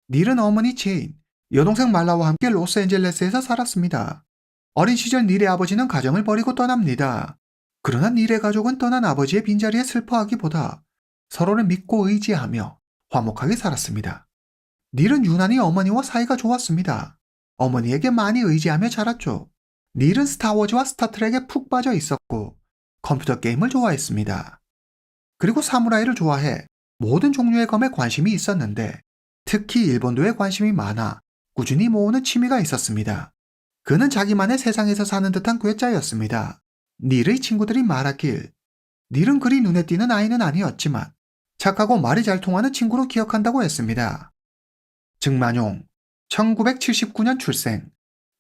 닐은 어머니 제인, 여동생 말라와 함께 로스앤젤레스에서 살았습니다. 어린 시절 닐의 아버지는 가정을 버리고 떠납니다. 그러나 닐의 가족은 떠난 아버지의 빈자리에 슬퍼하기보다 서로를 믿고 의지하며 화목하게 살았습니다. 닐은 유난히 어머니와 사이가 좋았습니다. 어머니에게 많이 의지하며 자랐죠. 닐은 스타워즈와 스타트rek에 푹 빠져 있었고 컴퓨터 게임을 좋아했습니다. 그리고 사무라이를 좋아해 모든 종류의 검에 관심이 있었는데 특히 일본도에 관심이 많아 꾸준히 모으는 취미가 있었습니다. 그는 자기만의 세상에서 사는 듯한 괴짜였습니다. 닐의 친구들이 말하길 닐은 그리 눈에 띄는 아이는 아니었지만 착하고 말이 잘 통하는 친구로 기억한다고 했습니다. 증만용, 1979년 출생,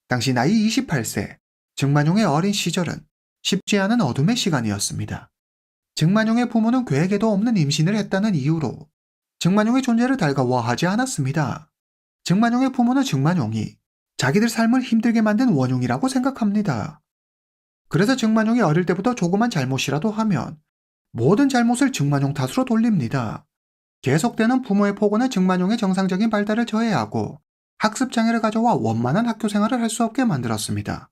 당시 나이 28세, 증만용의 어린 시절은 쉽지 않은 어둠의 시간이었습니다. 증만용의 부모는 계획에도 없는 임신을 했다는 이유로 증만용의 존재를 달가워하지 않았습니다. 증만용의 부모는 증만용이 자기들 삶을 힘들게 만든 원흉이라고 생각합니다. 그래서 증만용이 어릴 때부터 조그만 잘못이라도 하면 모든 잘못을 증만용 탓으로 돌립니다. 계속되는 부모의 폭언은 증만용의 정상적인 발달을 저해하고 학습장애를 가져와 원만한 학교 생활을 할 수 없게 만들었습니다.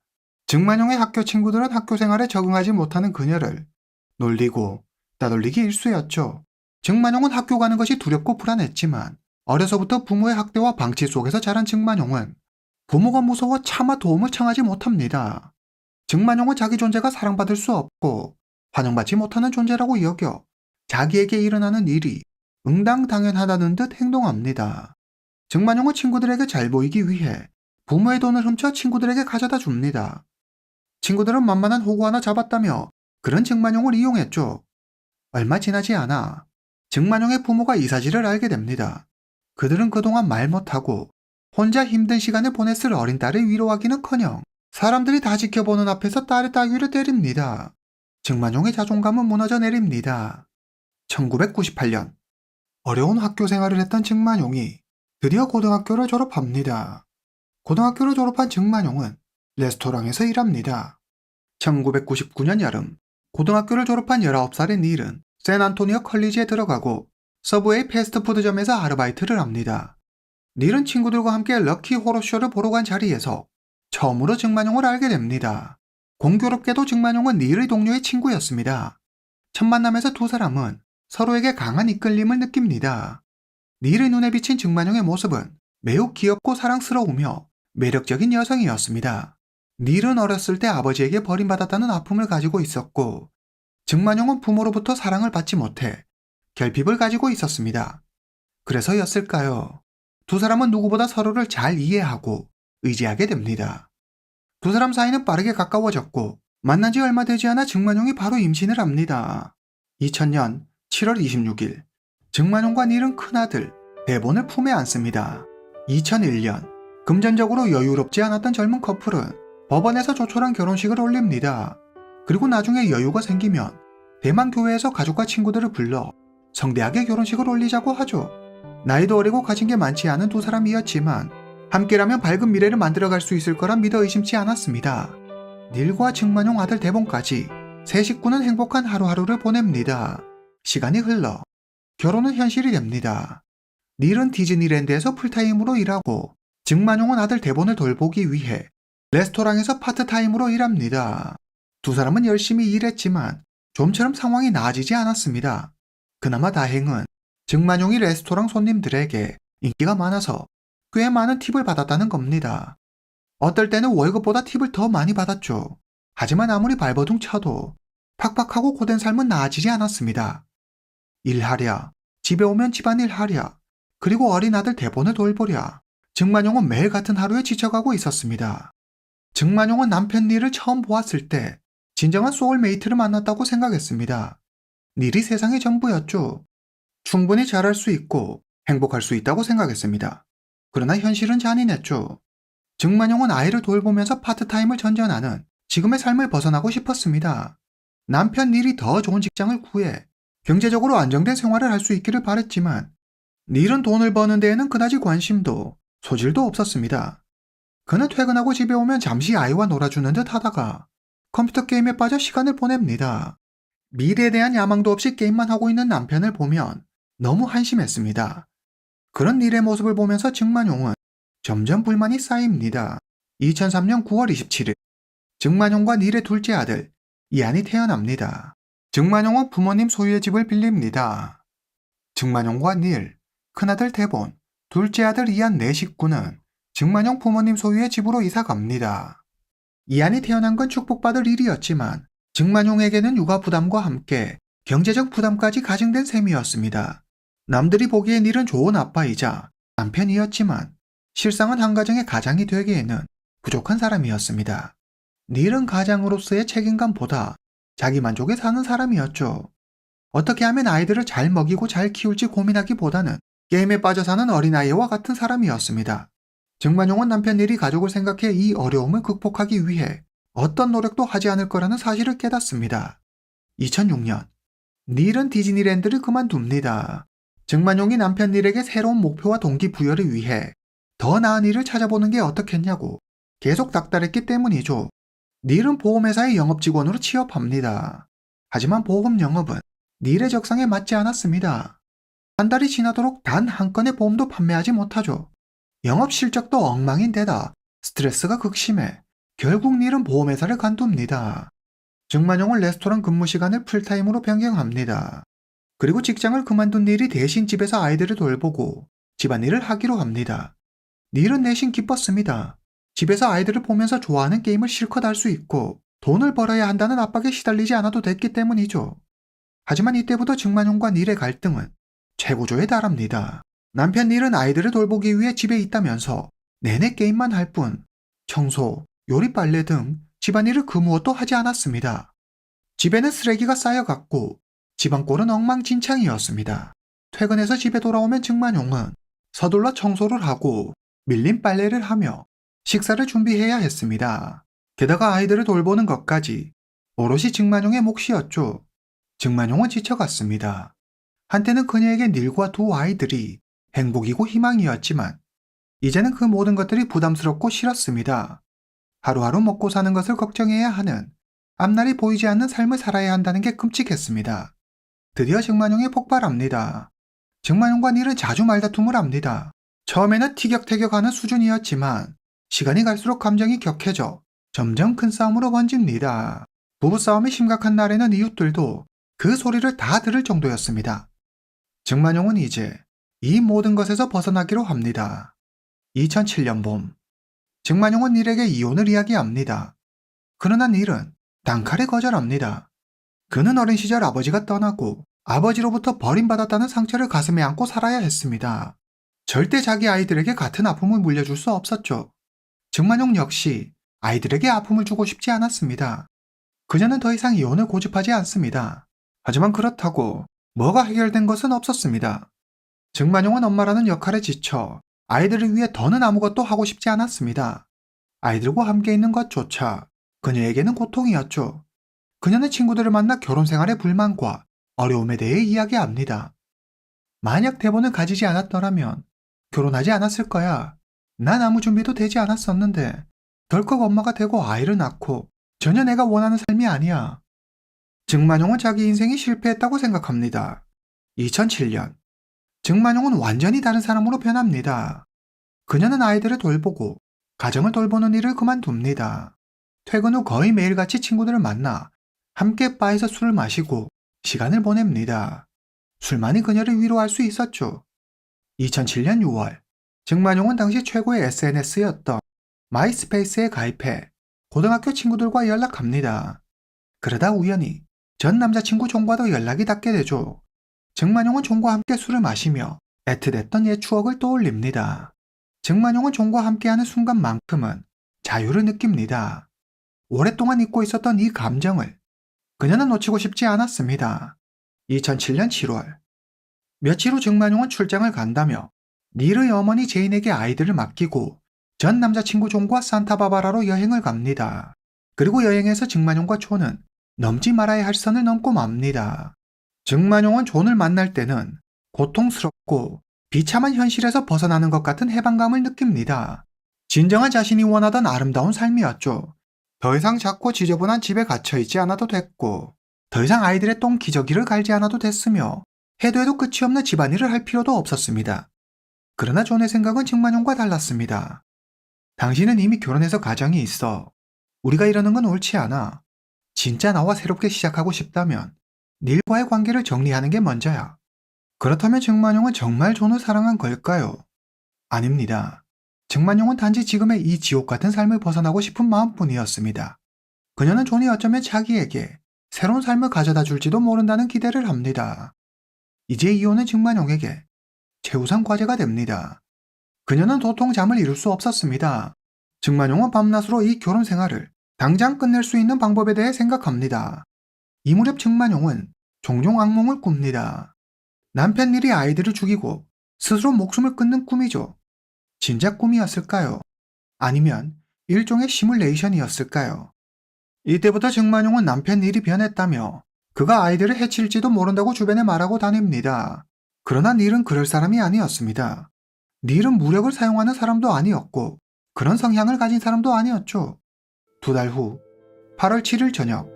증만용의 학교 친구들은 학교 생활에 적응하지 못하는 그녀를 놀리고 따돌리기 일쑤였죠. 증만용은 학교 가는 것이 두렵고 불안했지만 어려서부터 부모의 학대와 방치 속에서 자란 증만용은 부모가 무서워 차마 도움을 청하지 못합니다. 증만용은 자기 존재가 사랑받을 수 없고 환영받지 못하는 존재라고 여겨 자기에게 일어나는 일이 응당당연하다는 듯 행동합니다. 증만용은 친구들에게 잘 보이기 위해 부모의 돈을 훔쳐 친구들에게 가져다 줍니다. 친구들은 만만한 호구 하나 잡았다며 그런 증만용을 이용했죠. 얼마 지나지 않아 증만용의 부모가 이 사실을 알게 됩니다. 그들은 그동안 말 못하고 혼자 힘든 시간을 보냈을 어린 딸을 위로하기는커녕 사람들이 다 지켜보는 앞에서 딸의 따귀를 때립니다. 증만용의 자존감은 무너져 내립니다. 1998년 어려운 학교 생활을 했던 증만용이 드디어 고등학교를 졸업합니다. 고등학교를 졸업한 증만용은 레스토랑에서 일합니다. 1999년 여름 고등학교를 졸업한 19살의 닐은 샌안토니오 컬리지에 들어가고 서브웨이 패스트푸드점에서 아르바이트를 합니다. 닐은 친구들과 함께 럭키 호러쇼를 보러 간 자리에서 처음으로 증만용을 알게 됩니다. 공교롭게도 증만용은 닐의 동료의 친구였습니다. 첫 만남에서 두 사람은 서로에게 강한 이끌림을 느낍니다. 닐의 눈에 비친 증만용의 모습은 매우 귀엽고 사랑스러우며 매력적인 여성이었습니다. 닐은 어렸을 때 아버지에게 버림받았다는 아픔을 가지고 있었고, 증만용은 부모로부터 사랑을 받지 못해 결핍을 가지고 있었습니다. 그래서였을까요? 두 사람은 누구보다 서로를 잘 이해하고 의지하게 됩니다. 두 사람 사이는 빠르게 가까워졌고, 만난 지 얼마 되지 않아 증만용이 바로 임신을 합니다. 2000년 7월 26일, 증만용과 닐은 큰아들 대본을 품에 안습니다. 2001년, 금전적으로 여유롭지 않았던 젊은 커플은 법원에서 조촐한 결혼식을 올립니다. 그리고 나중에 여유가 생기면 대만 교회에서 가족과 친구들을 불러 성대하게 결혼식을 올리자고 하죠. 나이도 어리고 가진 게 많지 않은 두 사람이었지만 함께라면 밝은 미래를 만들어갈 수 있을 거란 믿어 의심치 않았습니다. 닐과 증만용 아들 대본까지 세 식구는 행복한 하루하루를 보냅니다. 시간이 흘러 결혼은 현실이 됩니다. 닐은 디즈니랜드에서 풀타임으로 일하고, 증만용은 아들 대본을 돌보기 위해 레스토랑에서 파트타임으로 일합니다. 두 사람은 열심히 일했지만 좀처럼 상황이 나아지지 않았습니다. 그나마 다행은 증만용이 레스토랑 손님들에게 인기가 많아서 꽤 많은 팁을 받았다는 겁니다. 어떨 때는 월급보다 팁을 더 많이 받았죠. 하지만 아무리 발버둥 쳐도 팍팍하고 고된 삶은 나아지지 않았습니다. 일하랴, 집에 오면 집안일 하랴, 그리고 어린 아들 대본을 돌보랴. 증만용은 매일 같은 하루에 지쳐가고 있었습니다. 증만용은 남편 닐을 처음 보았을 때 진정한 소울메이트를 만났다고 생각했습니다. 닐이 세상의 전부였죠. 충분히 잘할 수 있고 행복할 수 있다고 생각했습니다. 그러나 현실은 잔인했죠. 증만용은 아이를 돌보면서 파트타임을 전전하는 지금의 삶을 벗어나고 싶었습니다. 남편 닐이 더 좋은 직장을 구해 경제적으로 안정된 생활을 할 수 있기를 바랬지만, 닐은 돈을 버는 데에는 그다지 관심도 소질도 없었습니다. 그는 퇴근하고 집에 오면 잠시 아이와 놀아주는 듯 하다가 컴퓨터 게임에 빠져 시간을 보냅니다. 미래에 대한 야망도 없이 게임만 하고 있는 남편을 보면 너무 한심했습니다. 그런 닐의 모습을 보면서 증만용은 점점 불만이 쌓입니다. 2003년 9월 27일, 증만용과 닐의 둘째 아들 이안이 태어납니다. 증만용은 부모님 소유의 집을 빌립니다. 증만용과 닐, 큰아들 대본, 둘째 아들 이안 네 식구는 증만용 부모님 소유의 집으로 이사 갑니다. 이안이 태어난 건 축복받을 일이었지만 증만용에게는 육아 부담과 함께 경제적 부담까지 가중된 셈이었습니다. 남들이 보기에 닐은 좋은 아빠이자 남편이었지만 실상은 한 가정의 가장이 되기에는 부족한 사람이었습니다. 닐은 가장으로서의 책임감보다 자기 만족에 사는 사람이었죠. 어떻게 하면 아이들을 잘 먹이고 잘 키울지 고민하기보다는 게임에 빠져 사는 어린아이와 같은 사람이었습니다. 증만용은 남편 닐이 가족을 생각해 이 어려움을 극복하기 위해 어떤 노력도 하지 않을 거라는 사실을 깨닫습니다. 2006년, 닐은 디즈니랜드를 그만둡니다. 증만용이 남편 닐에게 새로운 목표와 동기부여를 위해 더 나은 일을 찾아보는 게 어떻겠냐고 계속 닥달했기 때문이죠. 닐은 보험회사의 영업직원으로 취업합니다. 하지만 보험 영업은 닐의 적성에 맞지 않았습니다. 한 달이 지나도록 단 한 건의 보험도 판매하지 못하죠. 영업 실적도 엉망인데다 스트레스가 극심해 결국 닐은 보험회사를 관둡니다. 증만용은 레스토랑 근무 시간을 풀타임으로 변경합니다. 그리고 직장을 그만둔 닐이 대신 집에서 아이들을 돌보고 집안일을 하기로 합니다. 닐은 내심 기뻤습니다. 집에서 아이들을 보면서 좋아하는 게임을 실컷 할 수 있고 돈을 벌어야 한다는 압박에 시달리지 않아도 됐기 때문이죠. 하지만 이때부터 증만용과 닐의 갈등은 최고조에 달합니다. 남편 닐은 아이들을 돌보기 위해 집에 있다면서 내내 게임만 할 뿐 청소, 요리, 빨래 등 집안일을 그 무엇도 하지 않았습니다. 집에는 쓰레기가 쌓여갔고 집안꼴은 엉망진창이었습니다. 퇴근해서 집에 돌아오면 증만용은 서둘러 청소를 하고 밀린 빨래를 하며 식사를 준비해야 했습니다. 게다가 아이들을 돌보는 것까지 오롯이 증만용의 몫이었죠. 증만용은 지쳐갔습니다. 한때는 그녀에게 닐과 두 아이들이 행복이고 희망이었지만 이제는 그 모든 것들이 부담스럽고 싫었습니다. 하루하루 먹고 사는 것을 걱정해야 하는, 앞날이 보이지 않는 삶을 살아야 한다는 게 끔찍했습니다. 드디어 증만용이 폭발합니다. 증만용과 닐은 자주 말다툼을 합니다. 처음에는 티격태격하는 수준이었지만 시간이 갈수록 감정이 격해져 점점 큰 싸움으로 번집니다. 부부싸움이 심각한 날에는 이웃들도 그 소리를 다 들을 정도였습니다. 증만용은 이제 이 모든 것에서 벗어나기로 합니다. 2007년 봄, 증만용은 닐에게 이혼을 이야기합니다. 그러나 닐은 단칼에 거절합니다. 그는 어린 시절 아버지가 떠나고 아버지로부터 버림받았다는 상처를 가슴에 안고 살아야 했습니다. 절대 자기 아이들에게 같은 아픔을 물려줄 수 없었죠. 증만용 역시 아이들에게 아픔을 주고 싶지 않았습니다. 그녀는 더 이상 이혼을 고집하지 않습니다. 하지만 그렇다고 뭐가 해결된 것은 없었습니다. 증만용은 엄마라는 역할에 지쳐 아이들을 위해 더는 아무것도 하고 싶지 않았습니다. 아이들과 함께 있는 것조차 그녀에게는 고통이었죠. 그녀는 친구들을 만나 결혼 생활의 불만과 어려움에 대해 이야기합니다. 만약 대본을 가지지 않았더라면 결혼하지 않았을 거야. 난 아무 준비도 되지 않았었는데 덜컥 엄마가 되고 아이를 낳고 전혀 내가 원하는 삶이 아니야. 증만용은 자기 인생이 실패했다고 생각합니다. 2007년 증만용은 완전히 다른 사람으로 변합니다. 그녀는 아이들을 돌보고 가정을 돌보는 일을 그만둡니다. 퇴근 후 거의 매일같이 친구들을 만나 함께 바에서 술을 마시고 시간을 보냅니다. 술만이 그녀를 위로할 수 있었죠. 2007년 6월 증만용은 당시 최고의 SNS였던 마이스페이스에 가입해 고등학교 친구들과 연락합니다. 그러다 우연히 전 남자친구 존과도 연락이 닿게 되죠. 증만용은 존과 함께 술을 마시며 애틋했던 옛 추억을 떠올립니다. 증만용은 존과 함께하는 순간만큼은 자유를 느낍니다. 오랫동안 잊고 있었던 이 감정을 그녀는 놓치고 싶지 않았습니다. 2007년 7월 며칠 후 증만용은 출장을 간다며 닐의 어머니 제인에게 아이들을 맡기고 전 남자친구 존과 산타바바라로 여행을 갑니다. 그리고 여행에서 증만용과 존은 넘지 말아야 할 선을 넘고 맙니다. 증만용은 존을 만날 때는 고통스럽고 비참한 현실에서 벗어나는 것 같은 해방감을 느낍니다. 진정한 자신이 원하던 아름다운 삶이었죠. 더 이상 작고 지저분한 집에 갇혀있지 않아도 됐고 더 이상 아이들의 똥 기저귀를 갈지 않아도 됐으며 해도 끝이 없는 집안일을 할 필요도 없었습니다. 그러나 존의 생각은 증만용과 달랐습니다. 당신은 이미 결혼해서 가정이 있어. 우리가 이러는 건 옳지 않아. 진짜 나와 새롭게 시작하고 싶다면 닐과의 관계를 정리하는 게 먼저야. 그렇다면 증만용은 정말 존을 사랑한 걸까요? 아닙니다. 증만용은 단지 지금의 이 지옥 같은 삶을 벗어나고 싶은 마음뿐이었습니다. 그녀는 존이 어쩌면 자기에게 새로운 삶을 가져다 줄지도 모른다는 기대를 합니다. 이제 이혼은 증만용에게 최우선 과제가 됩니다. 그녀는 도통 잠을 이룰 수 없었습니다. 증만용은 밤낮으로 이 결혼 생활을 당장 끝낼 수 있는 방법에 대해 생각합니다. 이 무렵 증만용은 종종 악몽을 꿉니다. 남편 닐이 아이들을 죽이고 스스로 목숨을 끊는 꿈이죠. 진짜 꿈이었을까요? 아니면 일종의 시뮬레이션이었을까요? 이때부터 증만용은 남편 닐이 변했다며 그가 아이들을 해칠지도 모른다고 주변에 말하고 다닙니다. 그러나 닐은 그럴 사람이 아니었습니다. 닐은 무력을 사용하는 사람도 아니었고 그런 성향을 가진 사람도 아니었죠. 2달 후 8월 7일 저녁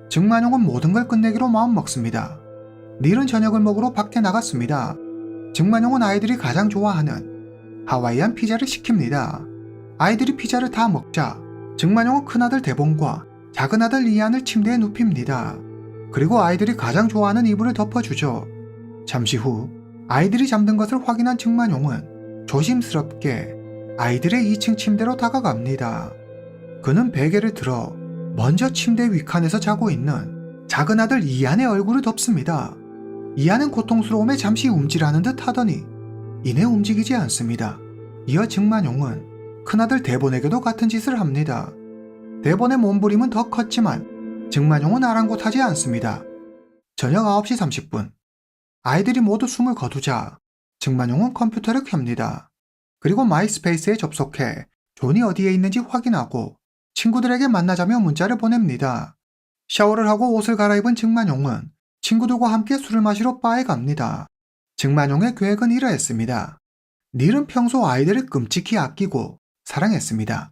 증만용은 모든 걸 끝내기로 마음먹습니다. 닐은 저녁을 먹으러 밖에 나갔습니다. 증만용은 아이들이 가장 좋아하는 하와이안 피자를 시킵니다. 아이들이 피자를 다 먹자 증만용은 큰아들 대본과 작은아들 이안을 침대에 눕힙니다. 그리고 아이들이 가장 좋아하는 이불을 덮어주죠. 잠시 후 아이들이 잠든 것을 확인한 증만용은 조심스럽게 아이들의 2층 침대로 다가갑니다. 그는 베개를 들어 먼저 침대 윗칸에서 자고 있는 작은아들 이안의 얼굴을 덮습니다. 이안은 고통스러움에 잠시 움찔하는 듯 하더니 이내 움직이지 않습니다. 이어 증만용은 큰아들 대본에게도 같은 짓을 합니다. 대본의 몸부림은 더 컸지만 증만용은 아랑곳하지 않습니다. 저녁 9시 30분 아이들이 모두 숨을 거두자 증만용은 컴퓨터를 켭니다. 그리고 마이스페이스에 접속해 존이 어디에 있는지 확인하고 친구들에게 만나자며 문자를 보냅니다. 샤워를 하고 옷을 갈아입은 증만용은 친구들과 함께 술을 마시러 바에 갑니다. 증만용의 계획은 이러했습니다. 닐은 평소 아이들을 끔찍히 아끼고 사랑했습니다.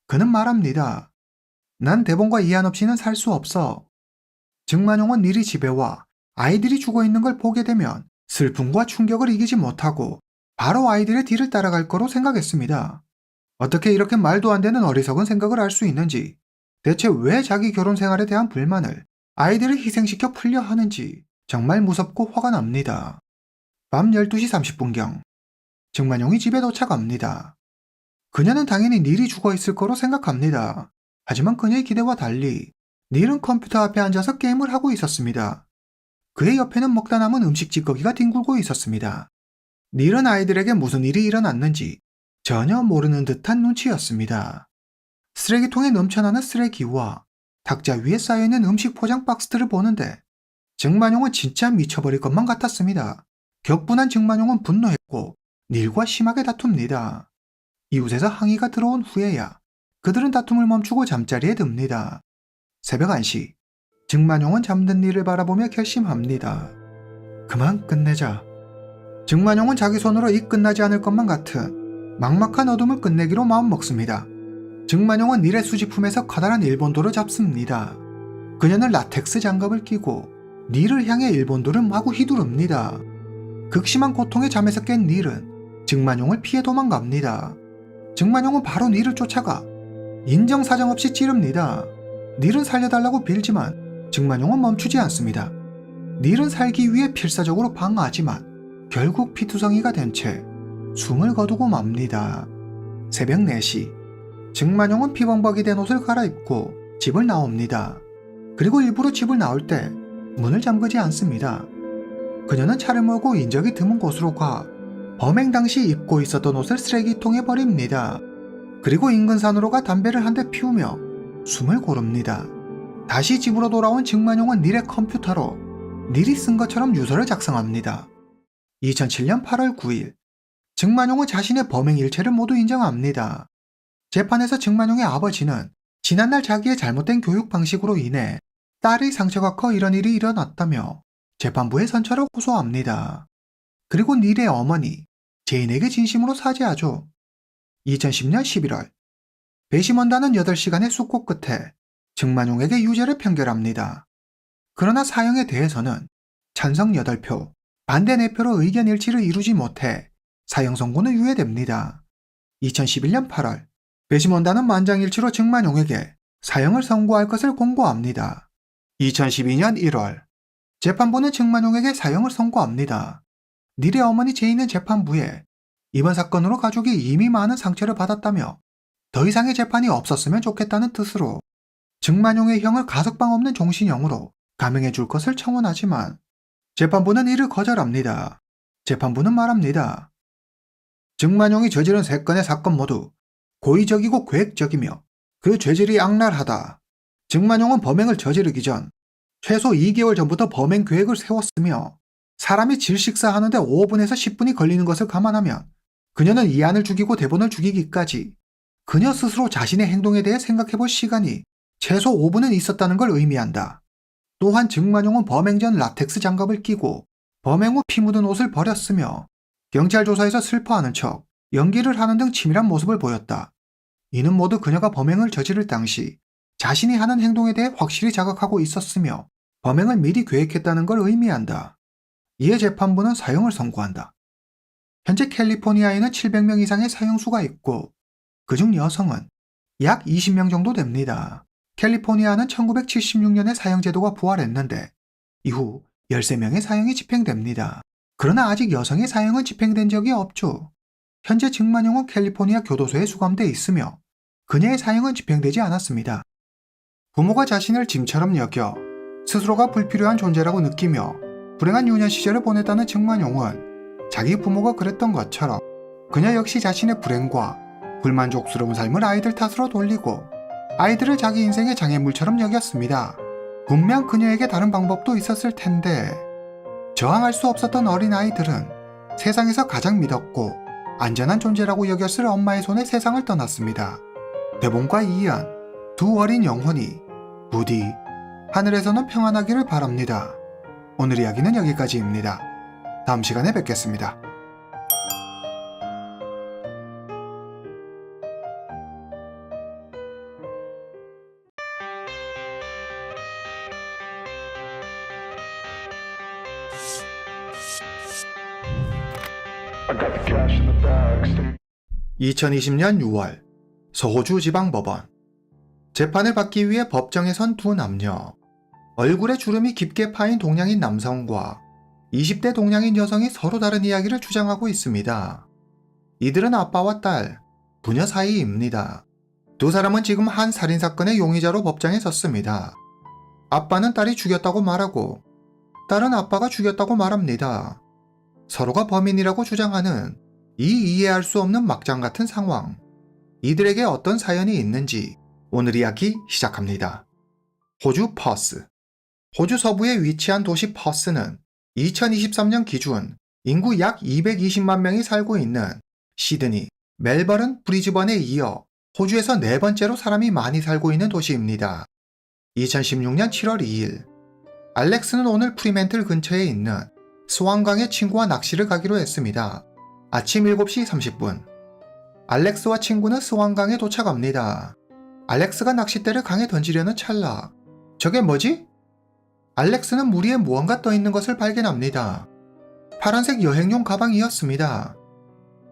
그는 말합니다. 난 대본과 이안 없이는 살 수 없어. 증만용은 닐이 집에 와 아이들이 죽어있는 걸 보게 되면 슬픔과 충격을 이기지 못하고 바로 아이들의 뒤를 따라갈 거로 생각했습니다. 어떻게 이렇게 말도 안 되는 어리석은 생각을 할 수 있는지, 대체 왜 자기 결혼 생활에 대한 불만을 아이들을 희생시켜 풀려 하는지 정말 무섭고 화가 납니다. 밤 12시 30분경 증만용이 집에 도착합니다. 그녀는 당연히 닐이 죽어 있을 거로 생각합니다. 하지만 그녀의 기대와 달리 닐은 컴퓨터 앞에 앉아서 게임을 하고 있었습니다. 그의 옆에는 먹다 남은 음식 찌꺼기가 뒹굴고 있었습니다. 닐은 아이들에게 무슨 일이 일어났는지 전혀 모르는 듯한 눈치였습니다. 쓰레기통에 넘쳐나는 쓰레기와 탁자 위에 쌓여있는 음식 포장 박스들을 보는데 증만용은 진짜 미쳐버릴 것만 같았습니다. 격분한 증만용은 분노했고 닐과 심하게 다툽니다. 이웃에서 항의가 들어온 후에야 그들은 다툼을 멈추고 잠자리에 듭니다. 새벽 1시, 증만용은 잠든 닐을 바라보며 결심합니다. 그만 끝내자. 증만용은 자기 손으로 이 끝나지 않을 것만 같은 막막한 어둠을 끝내기로 마음먹습니다. 증만용은 닐의 수집품에서 커다란 일본도를 잡습니다. 그녀는 라텍스 장갑을 끼고 닐을 향해 일본도를 마구 휘두릅니다. 극심한 고통에 잠에서 깬 닐은 증만용을 피해 도망갑니다. 증만용은 바로 닐을 쫓아가 인정사정 없이 찌릅니다. 닐은 살려달라고 빌지만 증만용은 멈추지 않습니다. 닐은 살기 위해 필사적으로 방어하지만 결국 피투성이가 된 채 숨을 거두고 맙니다. 새벽 4시, 증만용은 피범벅이 된 옷을 갈아입고 집을 나옵니다. 그리고 일부러 집을 나올 때 문을 잠그지 않습니다. 그녀는 차를 몰고 인적이 드문 곳으로 가 범행 당시 입고 있었던 옷을 쓰레기통에 버립니다. 그리고 인근 산으로 가 담배를 한 대 피우며 숨을 고릅니다. 다시 집으로 돌아온 증만용은 닐의 컴퓨터로 닐이 쓴 것처럼 유서를 작성합니다. 2007년 8월 9일, 증만용은 자신의 범행 일체를 모두 인정합니다. 재판에서 증만용의 아버지는 지난날 자기의 잘못된 교육 방식으로 인해 딸의 상처가 커 이런 일이 일어났다며 재판부에 선처를 호소합니다. 그리고 닐의 어머니 제인에게 진심으로 사죄하죠. 2010년 11월, 배심원단은 8시간의 숙고 끝에 증만용에게 유죄를 판결합니다. 그러나 사형에 대해서는 찬성 8표, 반대 4표로 의견 일치를 이루지 못해 사형 선고는 유예됩니다. 2011년 8월, 배심원단은 만장일치로 증만용에게 사형을 선고할 것을 공고합니다. 2012년 1월, 재판부는 증만용에게 사형을 선고합니다. 닐의 어머니 제인은 재판부에 이번 사건으로 가족이 이미 많은 상처를 받았다며 더 이상의 재판이 없었으면 좋겠다는 뜻으로 증만용의 형을 가석방 없는 종신형으로 감형해 줄 것을 청원하지만 재판부는 이를 거절합니다. 재판부는 말합니다. 증만용이 저지른 3건의 사건 모두 고의적이고 계획적이며 그 죄질이 악랄하다. 증만용은 범행을 저지르기 전 최소 2개월 전부터 범행 계획을 세웠으며 사람이 질식사하는데 5분에서 10분이 걸리는 것을 감안하면 그녀는 이안을 죽이고 대본을 죽이기까지 그녀 스스로 자신의 행동에 대해 생각해볼 시간이 최소 5분은 있었다는 걸 의미한다. 또한 증만용은 범행 전 라텍스 장갑을 끼고 범행 후 피 묻은 옷을 버렸으며 경찰 조사에서 슬퍼하는 척 연기를 하는 등 치밀한 모습을 보였다. 이는 모두 그녀가 범행을 저지를 당시 자신이 하는 행동에 대해 확실히 자각하고 있었으며 범행을 미리 계획했다는 걸 의미한다. 이에 재판부는 사형을 선고한다. 현재 캘리포니아에는 700명 이상의 사형수가 있고 그중 여성은 약 20명 정도 됩니다. 캘리포니아는 1976년에 사형제도가 부활했는데 이후 13명의 사형이 집행됩니다. 그러나 아직 여성의 사형은 집행된 적이 없죠. 현재 증만용은 캘리포니아 교도소에 수감돼 있으며 그녀의 사형은 집행되지 않았습니다. 부모가 자신을 짐처럼 여겨 스스로가 불필요한 존재라고 느끼며 불행한 유년 시절을 보냈다는 증만용은 자기 부모가 그랬던 것처럼 그녀 역시 자신의 불행과 불만족스러운 삶을 아이들 탓으로 돌리고 아이들을 자기 인생의 장애물처럼 여겼습니다. 분명 그녀에게 다른 방법도 있었을 텐데 저항할 수 없었던 어린아이들은 세상에서 가장 믿었고 안전한 존재라고 여겼을 엄마의 손에 세상을 떠났습니다. 대본과 이안, 두 어린 영혼이 부디 하늘에서는 평안하기를 바랍니다. 오늘 이야기는 여기까지입니다. 다음 시간에 뵙겠습니다. I got the cash in the bag. Stay 2020년 6월 서호주 지방법원 재판을 받기 위해 법정에 선 두 남녀 얼굴에 주름이 깊게 파인 동양인 남성과 20대 동양인 여성이 서로 다른 이야기를 주장하고 있습니다. 이들은 아빠와 딸, 부녀 사이입니다. 두 사람은 지금 한 살인사건의 용의자로 법정에 섰습니다. 아빠는 딸이 죽였다고 말하고 딸은 아빠가 죽였다고 말합니다. 서로가 범인이라고 주장하는 이 이해할 수 없는 막장 같은 상황. 이들에게 어떤 사연이 있는지 오늘 이야기 시작합니다. 호주 퍼스. 호주 서부에 위치한 도시 퍼스는 2023년 기준 인구 약 220만 명이 살고 있는 시드니, 멜버른, 브리즈번에 이어 호주에서 네 번째로 사람이 많이 살고 있는 도시입니다. 2016년 7월 2일, 알렉스는 오늘 프리멘틀 근처에 있는 스완강의 친구와 낚시를 가기로 했습니다. 아침 7시 30분. 알렉스와 친구는 스완강에 도착합니다. 알렉스가 낚싯대를 강에 던지려는 찰나, 저게 뭐지? 알렉스는 물 위에 무언가 떠있는 것을 발견합니다. 파란색 여행용 가방이었습니다.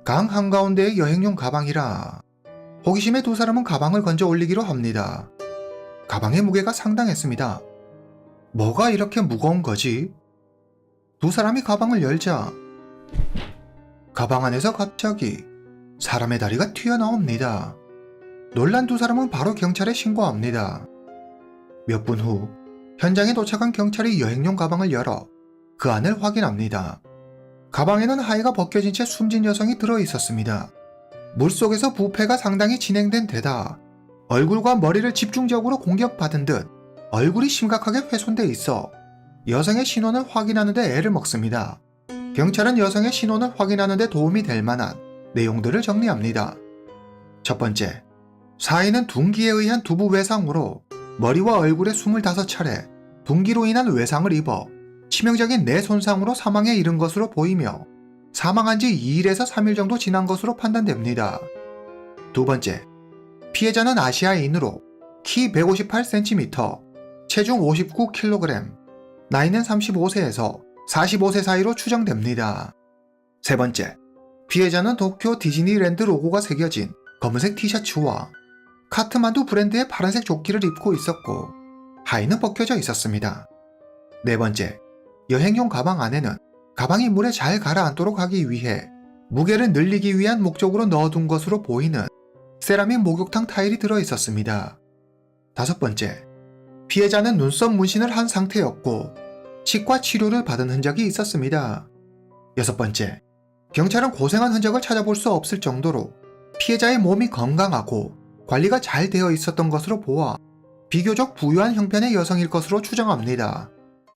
강 한가운데의 여행용 가방이라 호기심에 두 사람은 가방을 건져 올리기로 합니다. 가방의 무게가 상당했습니다. 뭐가 이렇게 무거운 거지? 두 사람이 가방을 열자 가방 안에서 갑자기 사람의 다리가 튀어나옵니다. 놀란 두 사람은 바로 경찰에 신고합니다. 몇 분 후 현장에 도착한 경찰이 여행용 가방을 열어 그 안을 확인합니다. 가방에는 하의가 벗겨진 채 숨진 여성이 들어있었습니다. 물속에서 부패가 상당히 진행된 데다 얼굴과 머리를 집중적으로 공격받은 듯 얼굴이 심각하게 훼손돼 있어 여성의 신원을 확인하는 데 애를 먹습니다. 경찰은 여성의 신원을 확인하는 데 도움이 될 만한 내용들을 정리합니다. 첫 번째, 사인은 둔기에 의한 두부 외상으로 머리와 얼굴에 25차례 둔기로 인한 외상을 입어 치명적인 뇌 손상으로 사망에 이른 것으로 보이며 사망한 지 2일에서 3일 정도 지난 것으로 판단됩니다. 두 번째, 피해자는 아시아인으로 키 158cm, 체중 59kg, 나이는 35세에서 45세 사이로 추정됩니다. 세 번째, 피해자는 도쿄 디즈니랜드 로고가 새겨진 검은색 티셔츠와 카트만두 브랜드의 파란색 조끼를 입고 있었고 하의는 벗겨져 있었습니다. 네 번째, 여행용 가방 안에는 가방이 물에 잘 가라앉도록 하기 위해 무게를 늘리기 위한 목적으로 넣어둔 것으로 보이는 세라믹 목욕탕 타일이 들어있었습니다. 다섯 번째, 피해자는 눈썹 문신을 한 상태였고 치과 치료를 받은 흔적이 있었습니다. 여섯 번째, 경찰은 고생한 흔적을 찾아볼 수 없을 정도로 피해자의 몸이 건강하고 관리가 잘 되어 있었던 것으로 보아 비교적 부유한 형편의 여성일 것으로 추정합니다.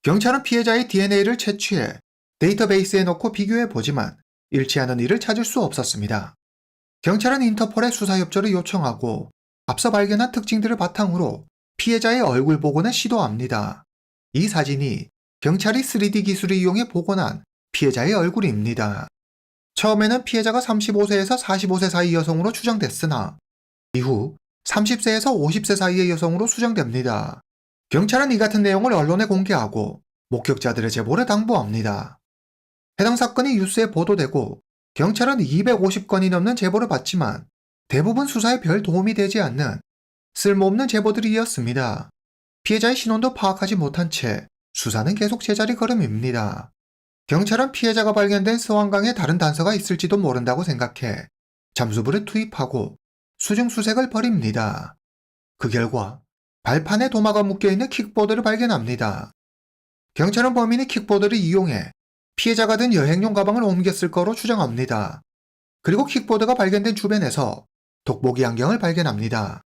경찰은 피해자의 DNA를 채취해 데이터베이스에 넣고 비교해 보지만 일치하는 이를 찾을 수 없었습니다. 경찰은 인터폴에 수사 협조를 요청하고 앞서 발견한 특징들을 바탕으로 피해자의 얼굴 복원을 시도합니다. 이 사진이 경찰이 3D 기술을 이용해 복원한 피해자의 얼굴입니다. 처음에는 피해자가 35세에서 45세 사이 여성으로 추정됐으나 이후 30세에서 50세 사이의 여성으로 수정됩니다. 경찰은 이 같은 내용을 언론에 공개하고 목격자들의 제보를 당부합니다. 해당 사건이 뉴스에 보도되고 경찰은 250건이 넘는 제보를 받지만 대부분 수사에 별 도움이 되지 않는 쓸모없는 제보들이었습니다. 피해자의 신원도 파악하지 못한 채 수사는 계속 제자리 걸음입니다. 경찰은 피해자가 발견된 스완강에 다른 단서가 있을지도 모른다고 생각해 잠수부를 투입하고 수중수색을 벌입니다. 그 결과 발판에 도마가 묶여있는 킥보드를 발견합니다. 경찰은 범인이 킥보드를 이용해 피해자가 든 여행용 가방을 옮겼을 거로 추정합니다. 그리고 킥보드가 발견된 주변에서 돋보기 안경을 발견합니다.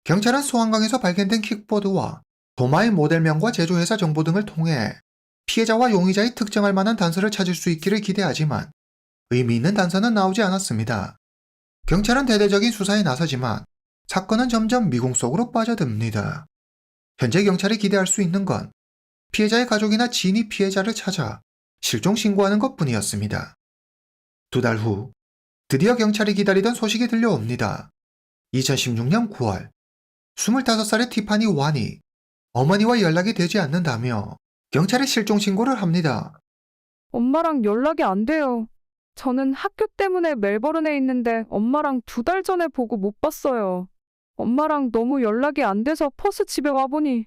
경찰은 스완강에서 발견된 킥보드와 도마의 모델명과 제조회사 정보 등을 통해 피해자와 용의자의 특정할 만한 단서를 찾을 수 있기를 기대하지만 의미 있는 단서는 나오지 않았습니다. 경찰은 대대적인 수사에 나서지만 사건은 점점 미궁 속으로 빠져듭니다. 현재 경찰이 기대할 수 있는 건 피해자의 가족이나 지인이 피해자를 찾아 실종 신고하는 것뿐이었습니다. 2달 후 드디어 경찰이 기다리던 소식이 들려옵니다. 2016년 9월 25살의 티파니 완이 어머니와 연락이 되지 않는다며 경찰에 실종 신고를 합니다. 엄마랑 연락이 안 돼요. 저는 학교 때문에 멜버른에 있는데 엄마랑 2달 전에 보고 못 봤어요. 엄마랑 너무 연락이 안 돼서 퍼스 집에 와보니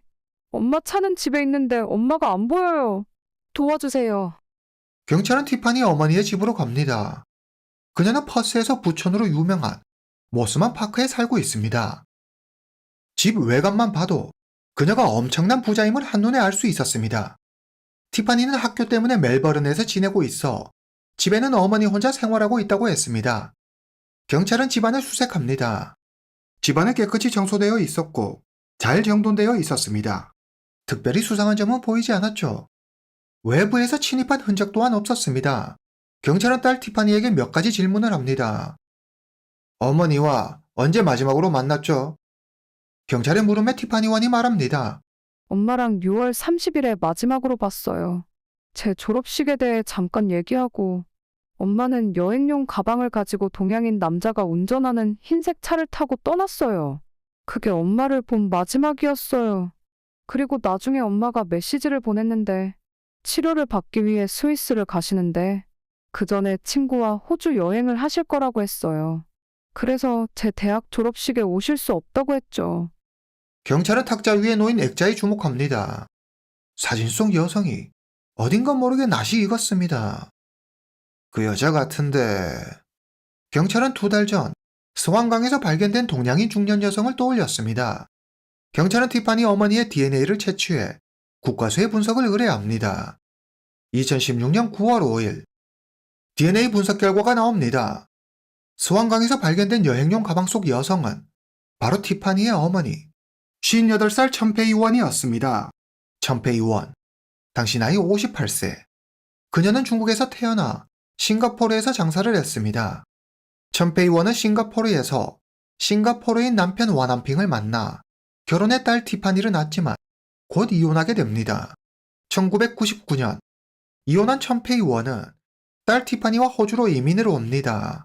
엄마 차는 집에 있는데 엄마가 안 보여요. 도와주세요. 경찰은 티파니 어머니의 집으로 갑니다. 그녀는 퍼스에서 부촌으로 유명한 모스만 파크에 살고 있습니다. 집 외관만 봐도 그녀가 엄청난 부자임을 한눈에 알 수 있었습니다. 티파니는 학교 때문에 멜버른에서 지내고 있어 집에는 어머니 혼자 생활하고 있다고 했습니다. 경찰은 집안을 수색합니다. 집안은 깨끗이 청소되어 있었고 잘 정돈되어 있었습니다. 특별히 수상한 점은 보이지 않았죠. 외부에서 침입한 흔적 또한 없었습니다. 경찰은 딸 티파니에게 몇 가지 질문을 합니다. 어머니와 언제 마지막으로 만났죠? 경찰의 물음에 티파니 원이 말합니다. 엄마랑 6월 30일에 마지막으로 봤어요. 제 졸업식에 대해 잠깐 얘기하고 엄마는 여행용 가방을 가지고 동양인 남자가 운전하는 흰색 차를 타고 떠났어요. 그게 엄마를 본 마지막이었어요. 그리고 나중에 엄마가 메시지를 보냈는데 치료를 받기 위해 스위스를 가시는데 그 전에 친구와 호주 여행을 하실 거라고 했어요. 그래서 제 대학 졸업식에 오실 수 없다고 했죠. 경찰은 탁자 위에 놓인 액자에 주목합니다. 사진 속 여성이 어딘가 모르게 낯이 익었습니다. 그 여자 같은데... 경찰은 2달 전 스완강에서 발견된 동양인 중년 여성을 떠올렸습니다. 경찰은 티파니 어머니의 DNA를 채취해 국과수에 분석을 의뢰합니다. 2016년 9월 5일 DNA 분석 결과가 나옵니다. 스완강에서 발견된 여행용 가방 속 여성은 바로 티파니의 어머니 58살 천페이 원이었습니다. 천페이 원, 당시 나이 58세. 그녀는 중국에서 태어나 싱가포르에서 장사를 했습니다. 천페이 원은 싱가포르에서 싱가포르인 남편 와남핑을 만나 결혼해 딸 티파니를 낳았지만 곧 이혼하게 됩니다. 1999년 이혼한 천페이 원은 딸 티파니와 호주로 이민을 옵니다.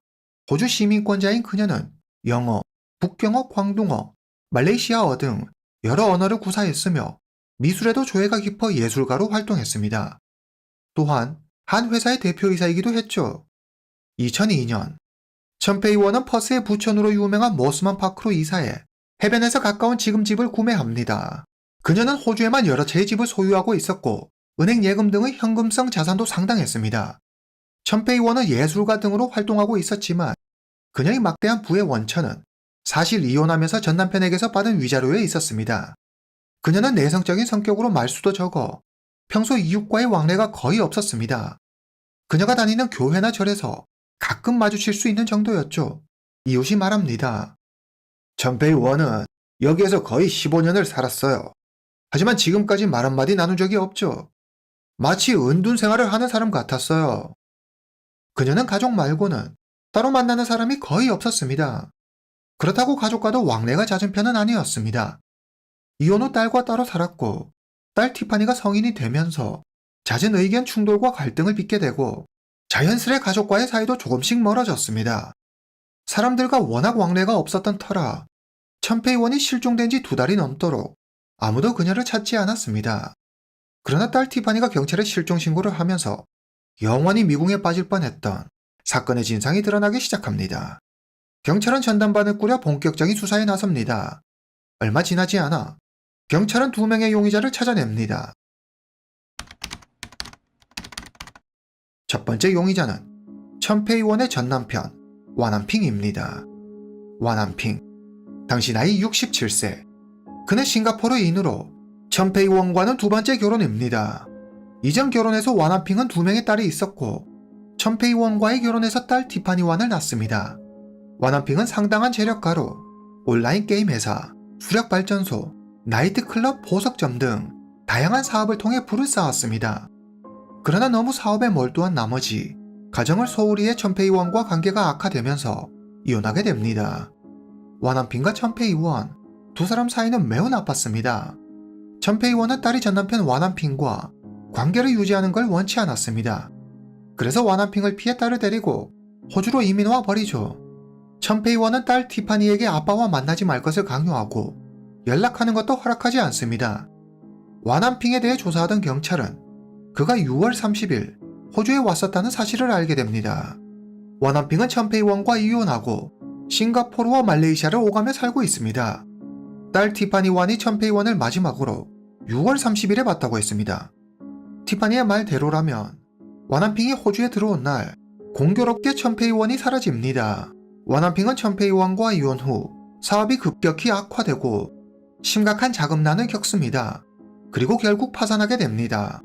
호주 시민권자인 그녀는 영어, 북경어, 광둥어, 말레이시아어 등 여러 언어를 구사했으며 미술에도 조예가 깊어 예술가로 활동했습니다. 또한 한 회사의 대표이사이기도 했죠. 2002년 천페이 원은 퍼스의 부천으로 유명한 모스만 파크로 이사해 해변에서 가까운 지금 집을 구매합니다. 그녀는 호주에만 여러 채의 집을 소유하고 있었고 은행 예금 등의 현금성 자산도 상당했습니다. 천페이 원은 예술가 등으로 활동하고 있었지만 그녀의 막대한 부의 원천은 사실 이혼하면서 전 남편에게서 받은 위자료에 있었습니다. 그녀는 내성적인 성격으로 말수도 적어 평소 이웃과의 왕래가 거의 없었습니다. 그녀가 다니는 교회나 절에서 가끔 마주칠 수 있는 정도였죠. 이웃이 말합니다. 천페이 원은 여기에서 거의 15년을 살았어요. 하지만 지금까지 말 한마디 나눈 적이 없죠. 마치 은둔 생활을 하는 사람 같았어요. 그녀는 가족 말고는 따로 만나는 사람이 거의 없었습니다. 그렇다고 가족과도 왕래가 잦은 편은 아니었습니다. 이혼 후 딸과 따로 살았고 딸 티파니가 성인이 되면서 잦은 의견 충돌과 갈등을 빚게 되고 자연스레 가족과의 사이도 조금씩 멀어졌습니다. 사람들과 워낙 왕래가 없었던 터라 천페이 원이 실종된 지 2달이 넘도록 아무도 그녀를 찾지 않았습니다. 그러나 딸 티파니가 경찰에 실종 신고를 하면서 영원히 미궁에 빠질 뻔했던 사건의 진상이 드러나기 시작합니다. 경찰은 전담반을 꾸려 본격적인 수사에 나섭니다. 얼마 지나지 않아 경찰은 2명의 용의자를 찾아냅니다. 첫 번째 용의자는 천페이 원의 전남편 와남핑입니다. 와남핑, 당시 나이 67세. 그는 싱가포르인으로 천페이 원과는 2번째 결혼입니다. 이전 결혼에서 와남핑은 2명의 딸이 있었고 천페이 원과의 결혼에서 딸 티파니 원을 낳습니다. 와남핑은 상당한 재력가로 온라인 게임 회사, 수력발전소, 나이트클럽, 보석점 등 다양한 사업을 통해 부를 쌓았습니다. 그러나 너무 사업에 몰두한 나머지 가정을 소홀히 해 천페이 원과 관계가 악화되면서 이혼하게 됩니다. 와남핑과 천페이 원, 2사람 사이는 매우 나빴습니다. 천페이 원은 딸이 전남편 와남핑과 관계를 유지하는 걸 원치 않았습니다. 그래서 와남핑을 피해 딸을 데리고 호주로 이민와 버리죠. 천페이 원은 딸 티파니에게 아빠와 만나지 말 것을 강요하고 연락하는 것도 허락하지 않습니다. 와남핑에 대해 조사하던 경찰은 그가 6월 30일 호주에 왔었다는 사실을 알게 됩니다. 와남핑은 천페이 원과 이혼하고 싱가포르와 말레이시아를 오가며 살고 있습니다. 딸 티파니 원이 천페이 원을 마지막으로 6월 30일에 봤다고 했습니다. 티파니의 말대로라면 와남핑이 호주에 들어온 날 공교롭게 천페이 원이 사라집니다. 원한핑은 천페이원과 이혼 후 사업이 급격히 악화되고 심각한 자금난을 겪습니다. 그리고 결국 파산하게 됩니다.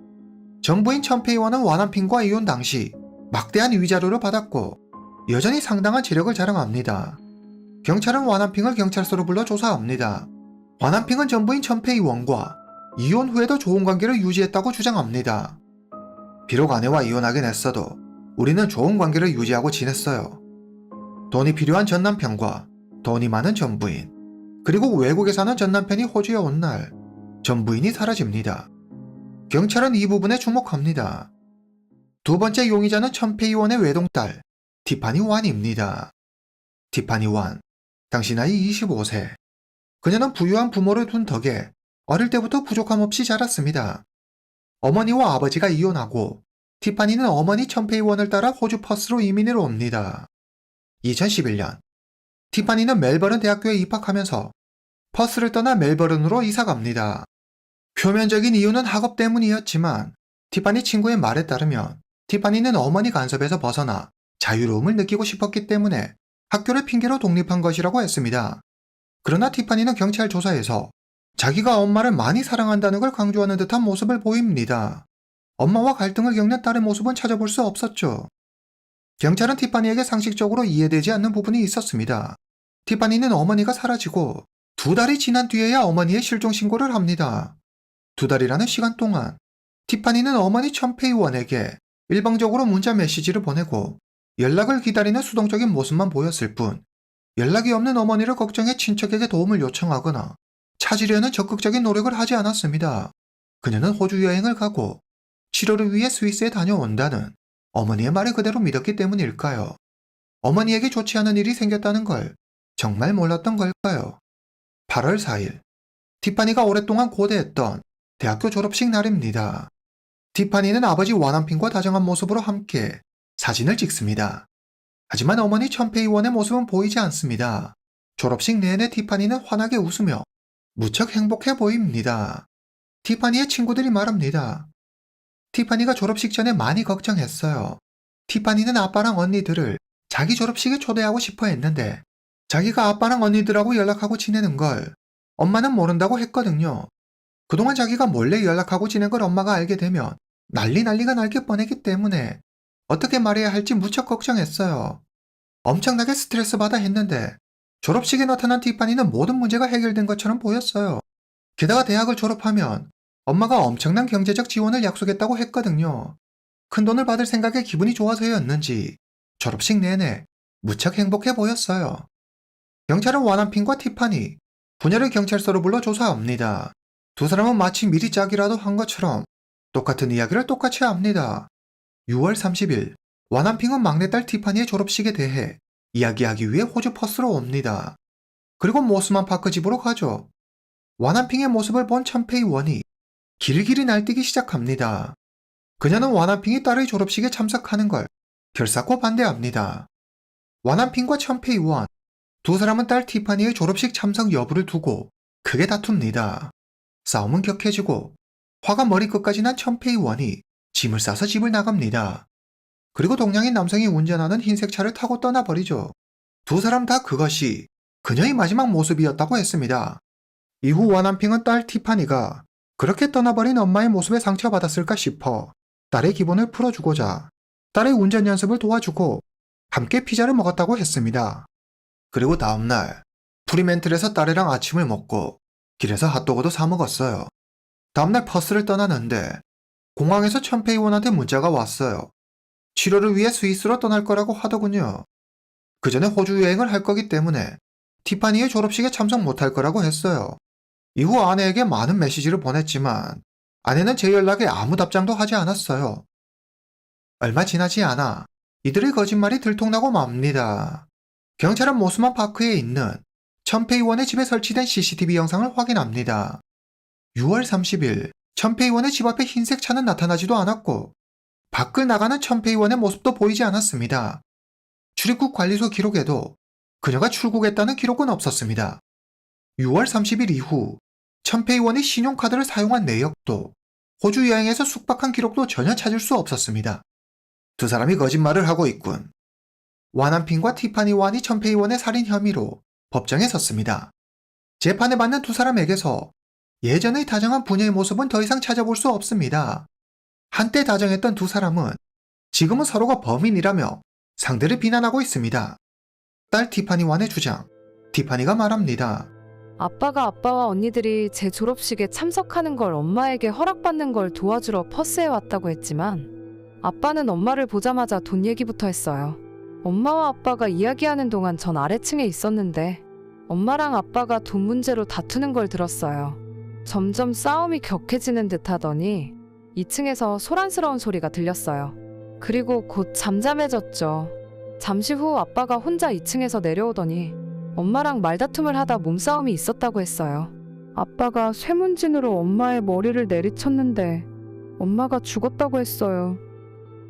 정부인 천페이원은 원한핑과 이혼 당시 막대한 위자료를 받았고 여전히 상당한 재력을 자랑합니다. 경찰은 원한핑을 경찰서로 불러 조사합니다. 원한핑은 전부인 천페이원과 이혼 후에도 좋은 관계를 유지했다고 주장합니다. 비록 아내와 이혼하긴 했어도 우리는 좋은 관계를 유지하고 지냈어요. 돈이 필요한 전남편과 돈이 많은 전부인, 그리고 외국에 사는 전남편이 호주에 온 날 전부인이 사라집니다. 경찰은 이 부분에 주목합니다. 두 번째 용의자는 천페이원의 외동딸 티파니 완입니다. 티파니 완, 당시 나이 25세. 그녀는 부유한 부모를 둔 덕에 어릴 때부터 부족함 없이 자랐습니다. 어머니와 아버지가 이혼하고 티파니는 어머니 천페이원을 따라 호주 퍼스로 이민을 옵니다. 2011년 티파니는 멜버른 대학교에 입학하면서 퍼스를 떠나 멜버른으로 이사갑니다. 표면적인 이유는 학업 때문이었지만 티파니 친구의 말에 따르면 티파니는 어머니 간섭에서 벗어나 자유로움을 느끼고 싶었기 때문에 학교를 핑계로 독립한 것이라고 했습니다. 그러나 티파니는 경찰 조사에서 자기가 엄마를 많이 사랑한다는 걸 강조하는 듯한 모습을 보입니다. 엄마와 갈등을 겪는 딸의 모습은 찾아볼 수 없었죠. 경찰은 티파니에게 상식적으로 이해되지 않는 부분이 있었습니다. 티파니는 어머니가 사라지고 2달이 지난 뒤에야 어머니의 실종 신고를 합니다. 2달이라는 시간 동안 티파니는 어머니 천페이원에게 일방적으로 문자 메시지를 보내고 연락을 기다리는 수동적인 모습만 보였을 뿐 연락이 없는 어머니를 걱정해 친척에게 도움을 요청하거나 찾으려는 적극적인 노력을 하지 않았습니다. 그녀는 호주 여행을 가고 치료를 위해 스위스에 다녀온다는 어머니의 말을 그대로 믿었기 때문일까요? 어머니에게 좋지 않은 일이 생겼다는 걸 정말 몰랐던 걸까요? 8월 4일, 티파니가 오랫동안 고대했던 대학교 졸업식 날입니다. 티파니는 아버지 원한핑과 다정한 모습으로 함께 사진을 찍습니다. 하지만 어머니 천페이원의 모습은 보이지 않습니다. 졸업식 내내 티파니는 환하게 웃으며 무척 행복해 보입니다. 티파니의 친구들이 말합니다. 티파니가 졸업식 전에 많이 걱정했어요. 티파니는 아빠랑 언니들을 자기 졸업식에 초대하고 싶어 했는데 자기가 아빠랑 언니들하고 연락하고 지내는 걸 엄마는 모른다고 했거든요. 그동안 자기가 몰래 연락하고 지낸 걸 엄마가 알게 되면 난리가 날 게 뻔했기 때문에 어떻게 말해야 할지 무척 걱정했어요. 엄청나게 스트레스 받아 했는데 졸업식에 나타난 티파니는 모든 문제가 해결된 것처럼 보였어요. 게다가 대학을 졸업하면 엄마가 엄청난 경제적 지원을 약속했다고 했거든요. 큰돈을 받을 생각에 기분이 좋아서였는지 졸업식 내내 무척 행복해 보였어요. 경찰은 원한핑과 티파니, 부녀를 경찰서로 불러 조사합니다. 두 사람은 마치 미리 짜기라도 한 것처럼 똑같은 이야기를 똑같이 합니다. 6월 30일, 원한핑은 막내딸 티파니의 졸업식에 대해 이야기하기 위해 호주 퍼스로 옵니다. 그리고 모스만 파크 집으로 가죠. 원한핑의 모습을 본 천페이원이 길길이 날뛰기 시작합니다. 그녀는 원한핑이 딸의 졸업식에 참석하는 걸 결사코 반대합니다. 원한핑과 천페이원, 두 사람은 딸 티파니의 졸업식 참석 여부를 두고 크게 다툽니다. 싸움은 격해지고 화가 머리끝까지 난 천페이원이 짐을 싸서 집을 나갑니다. 그리고 동양인 남성이 운전하는 흰색 차를 타고 떠나버리죠. 두 사람 다 그것이 그녀의 마지막 모습이었다고 했습니다. 이후 원한핑은 딸 티파니가 그렇게 떠나버린 엄마의 모습에 상처받았을까 싶어 딸의 기분을 풀어주고자 딸의 운전 연습을 도와주고 함께 피자를 먹었다고 했습니다. 그리고 다음날 프리멘틀에서 딸이랑 아침을 먹고 길에서 핫도그도 사 먹었어요. 다음날 퍼스를 떠나는데 공항에서 천페이원한테 문자가 왔어요. 치료를 위해 스위스로 떠날 거라고 하더군요. 그 전에 호주 여행을 할 거기 때문에 티파니의 졸업식에 참석 못할 거라고 했어요. 이후 아내에게 많은 메시지를 보냈지만 아내는 제 연락에 아무 답장도 하지 않았어요. 얼마 지나지 않아 이들의 거짓말이 들통나고 맙니다. 경찰은 모스만 파크에 있는 천페이원의 집에 설치된 CCTV 영상을 확인합니다. 6월 30일 천페이원의 집 앞에 흰색 차는 나타나지도 않았고 밖을 나가는 천페이원의 모습도 보이지 않았습니다. 출입국 관리소 기록에도 그녀가 출국했다는 기록은 없었습니다. 6월 30일 이후 천페이원이 신용카드를 사용한 내역도 호주 여행에서 숙박한 기록도 전혀 찾을 수 없었습니다. 두 사람이 거짓말을 하고 있군. 와남핑과 티파니 완이 천페이원의 살인 혐의로 법정에 섰습니다. 재판을 받는 두 사람에게서 예전의 다정한 부녀의 모습은 더 이상 찾아볼 수 없습니다. 한때 다정했던 두 사람은 지금은 서로가 범인이라며 상대를 비난하고 있습니다. 딸 티파니 완의 주장, 티파니가 말합니다. 아빠가 아빠와 언니들이 제 졸업식에 참석하는 걸 엄마에게 허락받는 걸 도와주러 퍼스에 왔다고 했지만 아빠는 엄마를 보자마자 돈 얘기부터 했어요. 엄마와 아빠가 이야기하는 동안 전 아래층에 있었는데 엄마랑 아빠가 돈 문제로 다투는 걸 들었어요. 점점 싸움이 격해지는 듯 하더니 2층에서 소란스러운 소리가 들렸어요. 그리고 곧 잠잠해졌죠. 잠시 후 아빠가 혼자 2층에서 내려오더니 엄마랑 말다툼을 하다 몸싸움이 있었다고 했어요. 아빠가 쇠문진으로 엄마의 머리를 내리쳤는데 엄마가 죽었다고 했어요.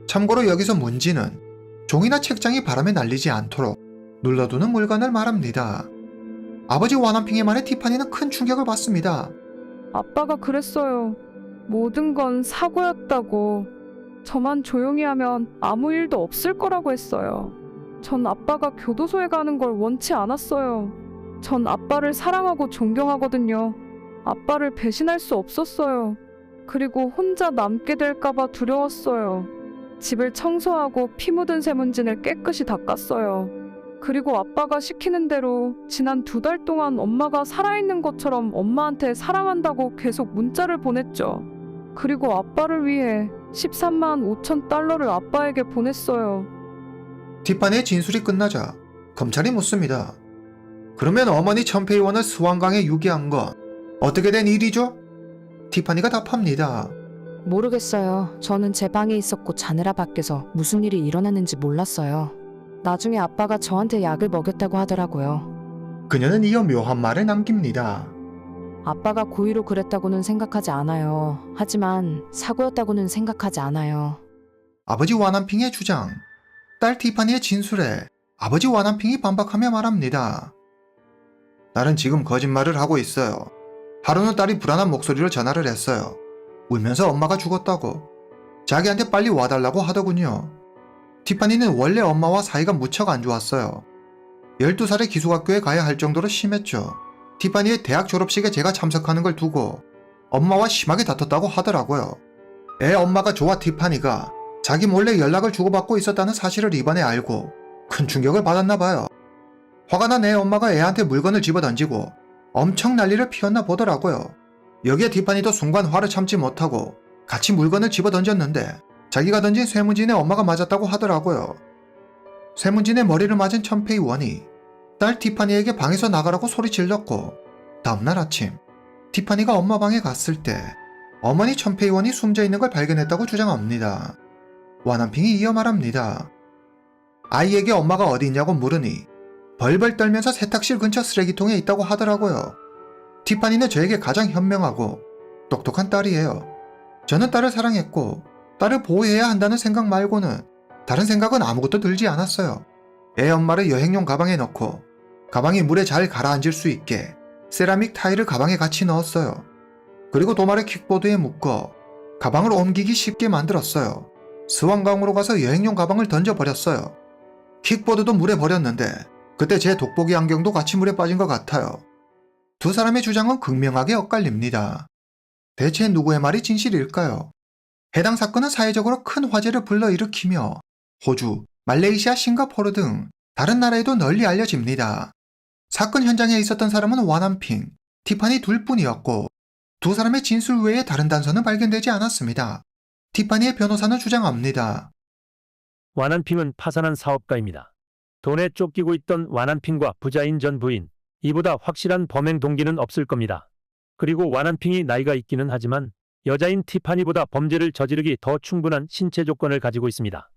참고로 여기서 문지는 종이나 책장이 바람에 날리지 않도록 눌러두는 물건을 말합니다. 아버지 와남핑의 말에 티파니는 큰 충격을 받습니다. 아빠가 그랬어요. 모든 건 사고였다고. 저만 조용히 하면 아무 일도 없을 거라고 했어요. 전 아빠가 교도소에 가는 걸 원치 않았어요. 전 아빠를 사랑하고 존경하거든요. 아빠를 배신할 수 없었어요. 그리고 혼자 남게 될까봐 두려웠어요. 집을 청소하고 피 묻은 세문진을 깨끗이 닦았어요. 그리고 아빠가 시키는 대로 지난 2달 동안 엄마가 살아있는 것처럼 엄마한테 사랑한다고 계속 문자를 보냈죠. 그리고 아빠를 위해 13만 5천 달러를 아빠에게 보냈어요. 티파니의 진술이 끝나자 검찰이 묻습니다. 그러면 어머니 천페이원을 스완강에 유기한 건 어떻게 된 일이죠? 티파니가 답합니다. 모르겠어요. 저는 제 방에 있었고 자느라 밖에서 무슨 일이 일어났는지 몰랐어요. 나중에 아빠가 저한테 약을 먹였다고 하더라고요. 그녀는 이어 묘한 말을 남깁니다. 아빠가 고의로 그랬다고는 생각하지 않아요. 하지만 사고였다고는 생각하지 않아요. 아버지 와남핑의 주장, 딸 티파니의 진술에 아버지 와남핑이 반박하며 말합니다. 딸은 지금 거짓말을 하고 있어요. 하루는 딸이 불안한 목소리로 전화를 했어요. 울면서 엄마가 죽었다고. 자기한테 빨리 와달라고 하더군요. 티파니는 원래 엄마와 사이가 무척 안 좋았어요. 12살에 기숙학교에 가야 할 정도로 심했죠. 티파니의 대학 졸업식에 제가 참석하는 걸 두고 엄마와 심하게 다퉜다고 하더라고요. 애 엄마가 좋아 티파니가 자기 몰래 연락을 주고받고 있었다는 사실을 이번에 알고 큰 충격을 받았나 봐요. 화가 난 애 엄마가 애한테 물건을 집어던지고 엄청 난리를 피웠나 보더라고요. 여기에 티파니도 순간 화를 참지 못하고 같이 물건을 집어던졌는데 자기가 던진 쇠문진의 엄마가 맞았다고 하더라고요. 쇠문진의 머리를 맞은 천페이원이 딸 티파니에게 방에서 나가라고 소리 질렀고 다음날 아침 티파니가 엄마 방에 갔을 때 어머니 천페이원이 숨져 있는 걸 발견했다고 주장합니다. 와남핑이 이어 말합니다. 아이에게 엄마가 어디 있냐고 물으니 벌벌 떨면서 세탁실 근처 쓰레기통에 있다고 하더라고요. 티파니는 저에게 가장 현명하고 똑똑한 딸이에요. 저는 딸을 사랑했고 딸을 보호해야 한다는 생각 말고는 다른 생각은 아무것도 들지 않았어요. 애 엄마를 여행용 가방에 넣고 가방이 물에 잘 가라앉을 수 있게 세라믹 타일을 가방에 같이 넣었어요. 그리고 도마를 킥보드에 묶어 가방을 옮기기 쉽게 만들었어요. 스완강으로 가서 여행용 가방을 던져버렸어요. 킥보드도 물에 버렸는데 그때 제 돋보기 안경도 같이 물에 빠진 것 같아요. 두 사람의 주장은 극명하게 엇갈립니다. 대체 누구의 말이 진실일까요? 해당 사건은 사회적으로 큰 화제를 불러일으키며 호주, 말레이시아, 싱가포르 등 다른 나라에도 널리 알려집니다. 사건 현장에 있었던 사람은 와남핑, 티파니 둘뿐이었고 두 사람의 진술 외에 다른 단서는 발견되지 않았습니다. 티파니의 변호사는 주장합니다. 와난핑은 파산한 사업가입니다. 돈에 쫓기고 있던 와난핑과 부자인 전 부인, 이보다 확실한 범행 동기는 없을 겁니다. 그리고 와난핑이 나이가 있기는 하지만 여자인 티파니보다 범죄를 저지르기 더 충분한 신체 조건을 가지고 있습니다.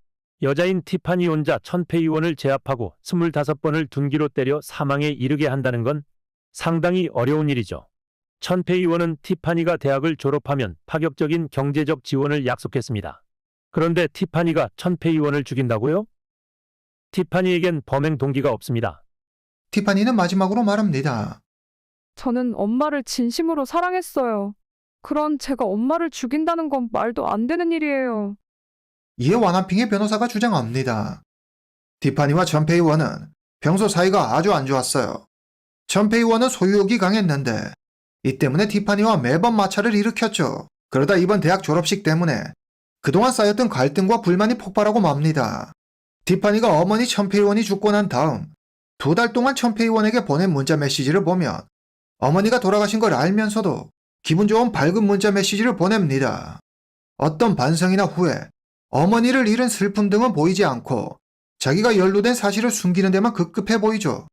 여자인 티파니 혼자 천페이원을 제압하고 25번을 둔기로 때려 사망에 이르게 한다는 건 상당히 어려운 일이죠. 천페이원은 티파니가 대학을 졸업하면 파격적인 경제적 지원을 약속했습니다. 그런데 티파니가 천페이원을 죽인다고요? 티파니에겐 범행 동기가 없습니다. 티파니는 마지막으로 말합니다. 저는 엄마를 진심으로 사랑했어요. 그런 제가 엄마를 죽인다는 건 말도 안 되는 일이에요. 이에 와남핑의 변호사가 주장합니다. 티파니와 천페이 원은 평소 사이가 아주 안 좋았어요. 천페이 원은 소유욕이 강했는데 이 때문에 티파니와 매번 마찰을 일으켰죠. 그러다 이번 대학 졸업식 때문에 그동안 쌓였던 갈등과 불만이 폭발하고 맙니다. 티파니가 어머니 천페이 원이 죽고 난 다음 2달 동안 천페이 원에게 보낸 문자 메시지를 보면 어머니가 돌아가신 걸 알면서도 기분 좋은 밝은 문자 메시지를 보냅니다. 어떤 반성이나 후회, 어머니를 잃은 슬픔 등은 보이지 않고 자기가 연루된 사실을 숨기는 데만 급급해 보이죠.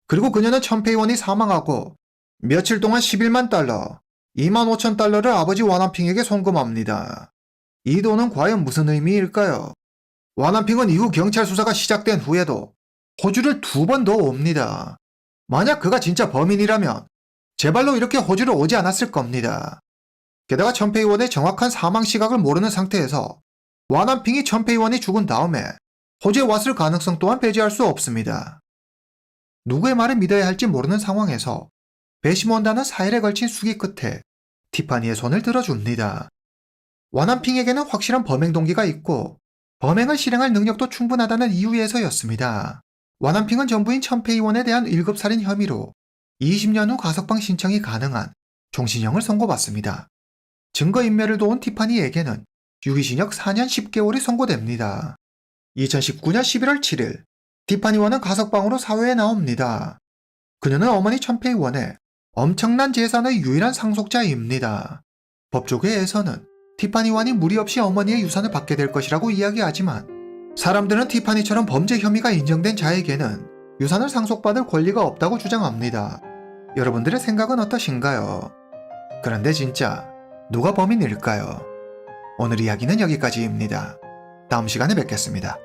그리고 그녀는 천페이 원이 사망하고 며칠 동안 11만 달러, 2만 5천 달러를 아버지 와난핑에게 송금합니다. 이 돈은 과연 무슨 의미일까요? 와난핑은 이후 경찰 수사가 시작된 후에도 호주를 2번 더 옵니다. 만약 그가 진짜 범인이라면 제발로 이렇게 호주를 오지 않았을 겁니다. 게다가 천페이 원의 정확한 사망 시각을 모르는 상태에서 와난핑이 천페이 원이 죽은 다음에 호주에 왔을 가능성 또한 배제할 수 없습니다. 누구의 말을 믿어야 할지 모르는 상황에서 배심원단은 4일에 걸친 수기 끝에 티파니의 손을 들어줍니다. 와난핑에게는 확실한 범행 동기가 있고 범행을 실행할 능력도 충분하다는 이유에서였습니다. 와난핑은 전부인 천페이 원에 대한 1급 살인 혐의로 20년 후 가석방 신청이 가능한 종신형을 선고받습니다. 증거인멸을 도운 티파니에게는 유기징역 4년 10개월이 선고됩니다. 2019년 11월 7일 티파니 원은 가석방으로 사회에 나옵니다. 그녀는 어머니 천페이 원의 엄청난 재산의 유일한 상속자입니다. 법조계에서는 티파니 원이 무리 없이 어머니의 유산을 받게 될 것이라고 이야기하지만 사람들은 티파니처럼 범죄 혐의가 인정된 자에게는 유산을 상속받을 권리가 없다고 주장합니다. 여러분들의 생각은 어떠신가요? 그런데 진짜 누가 범인일까요? 오늘 이야기는 여기까지입니다. 다음 시간에 뵙겠습니다.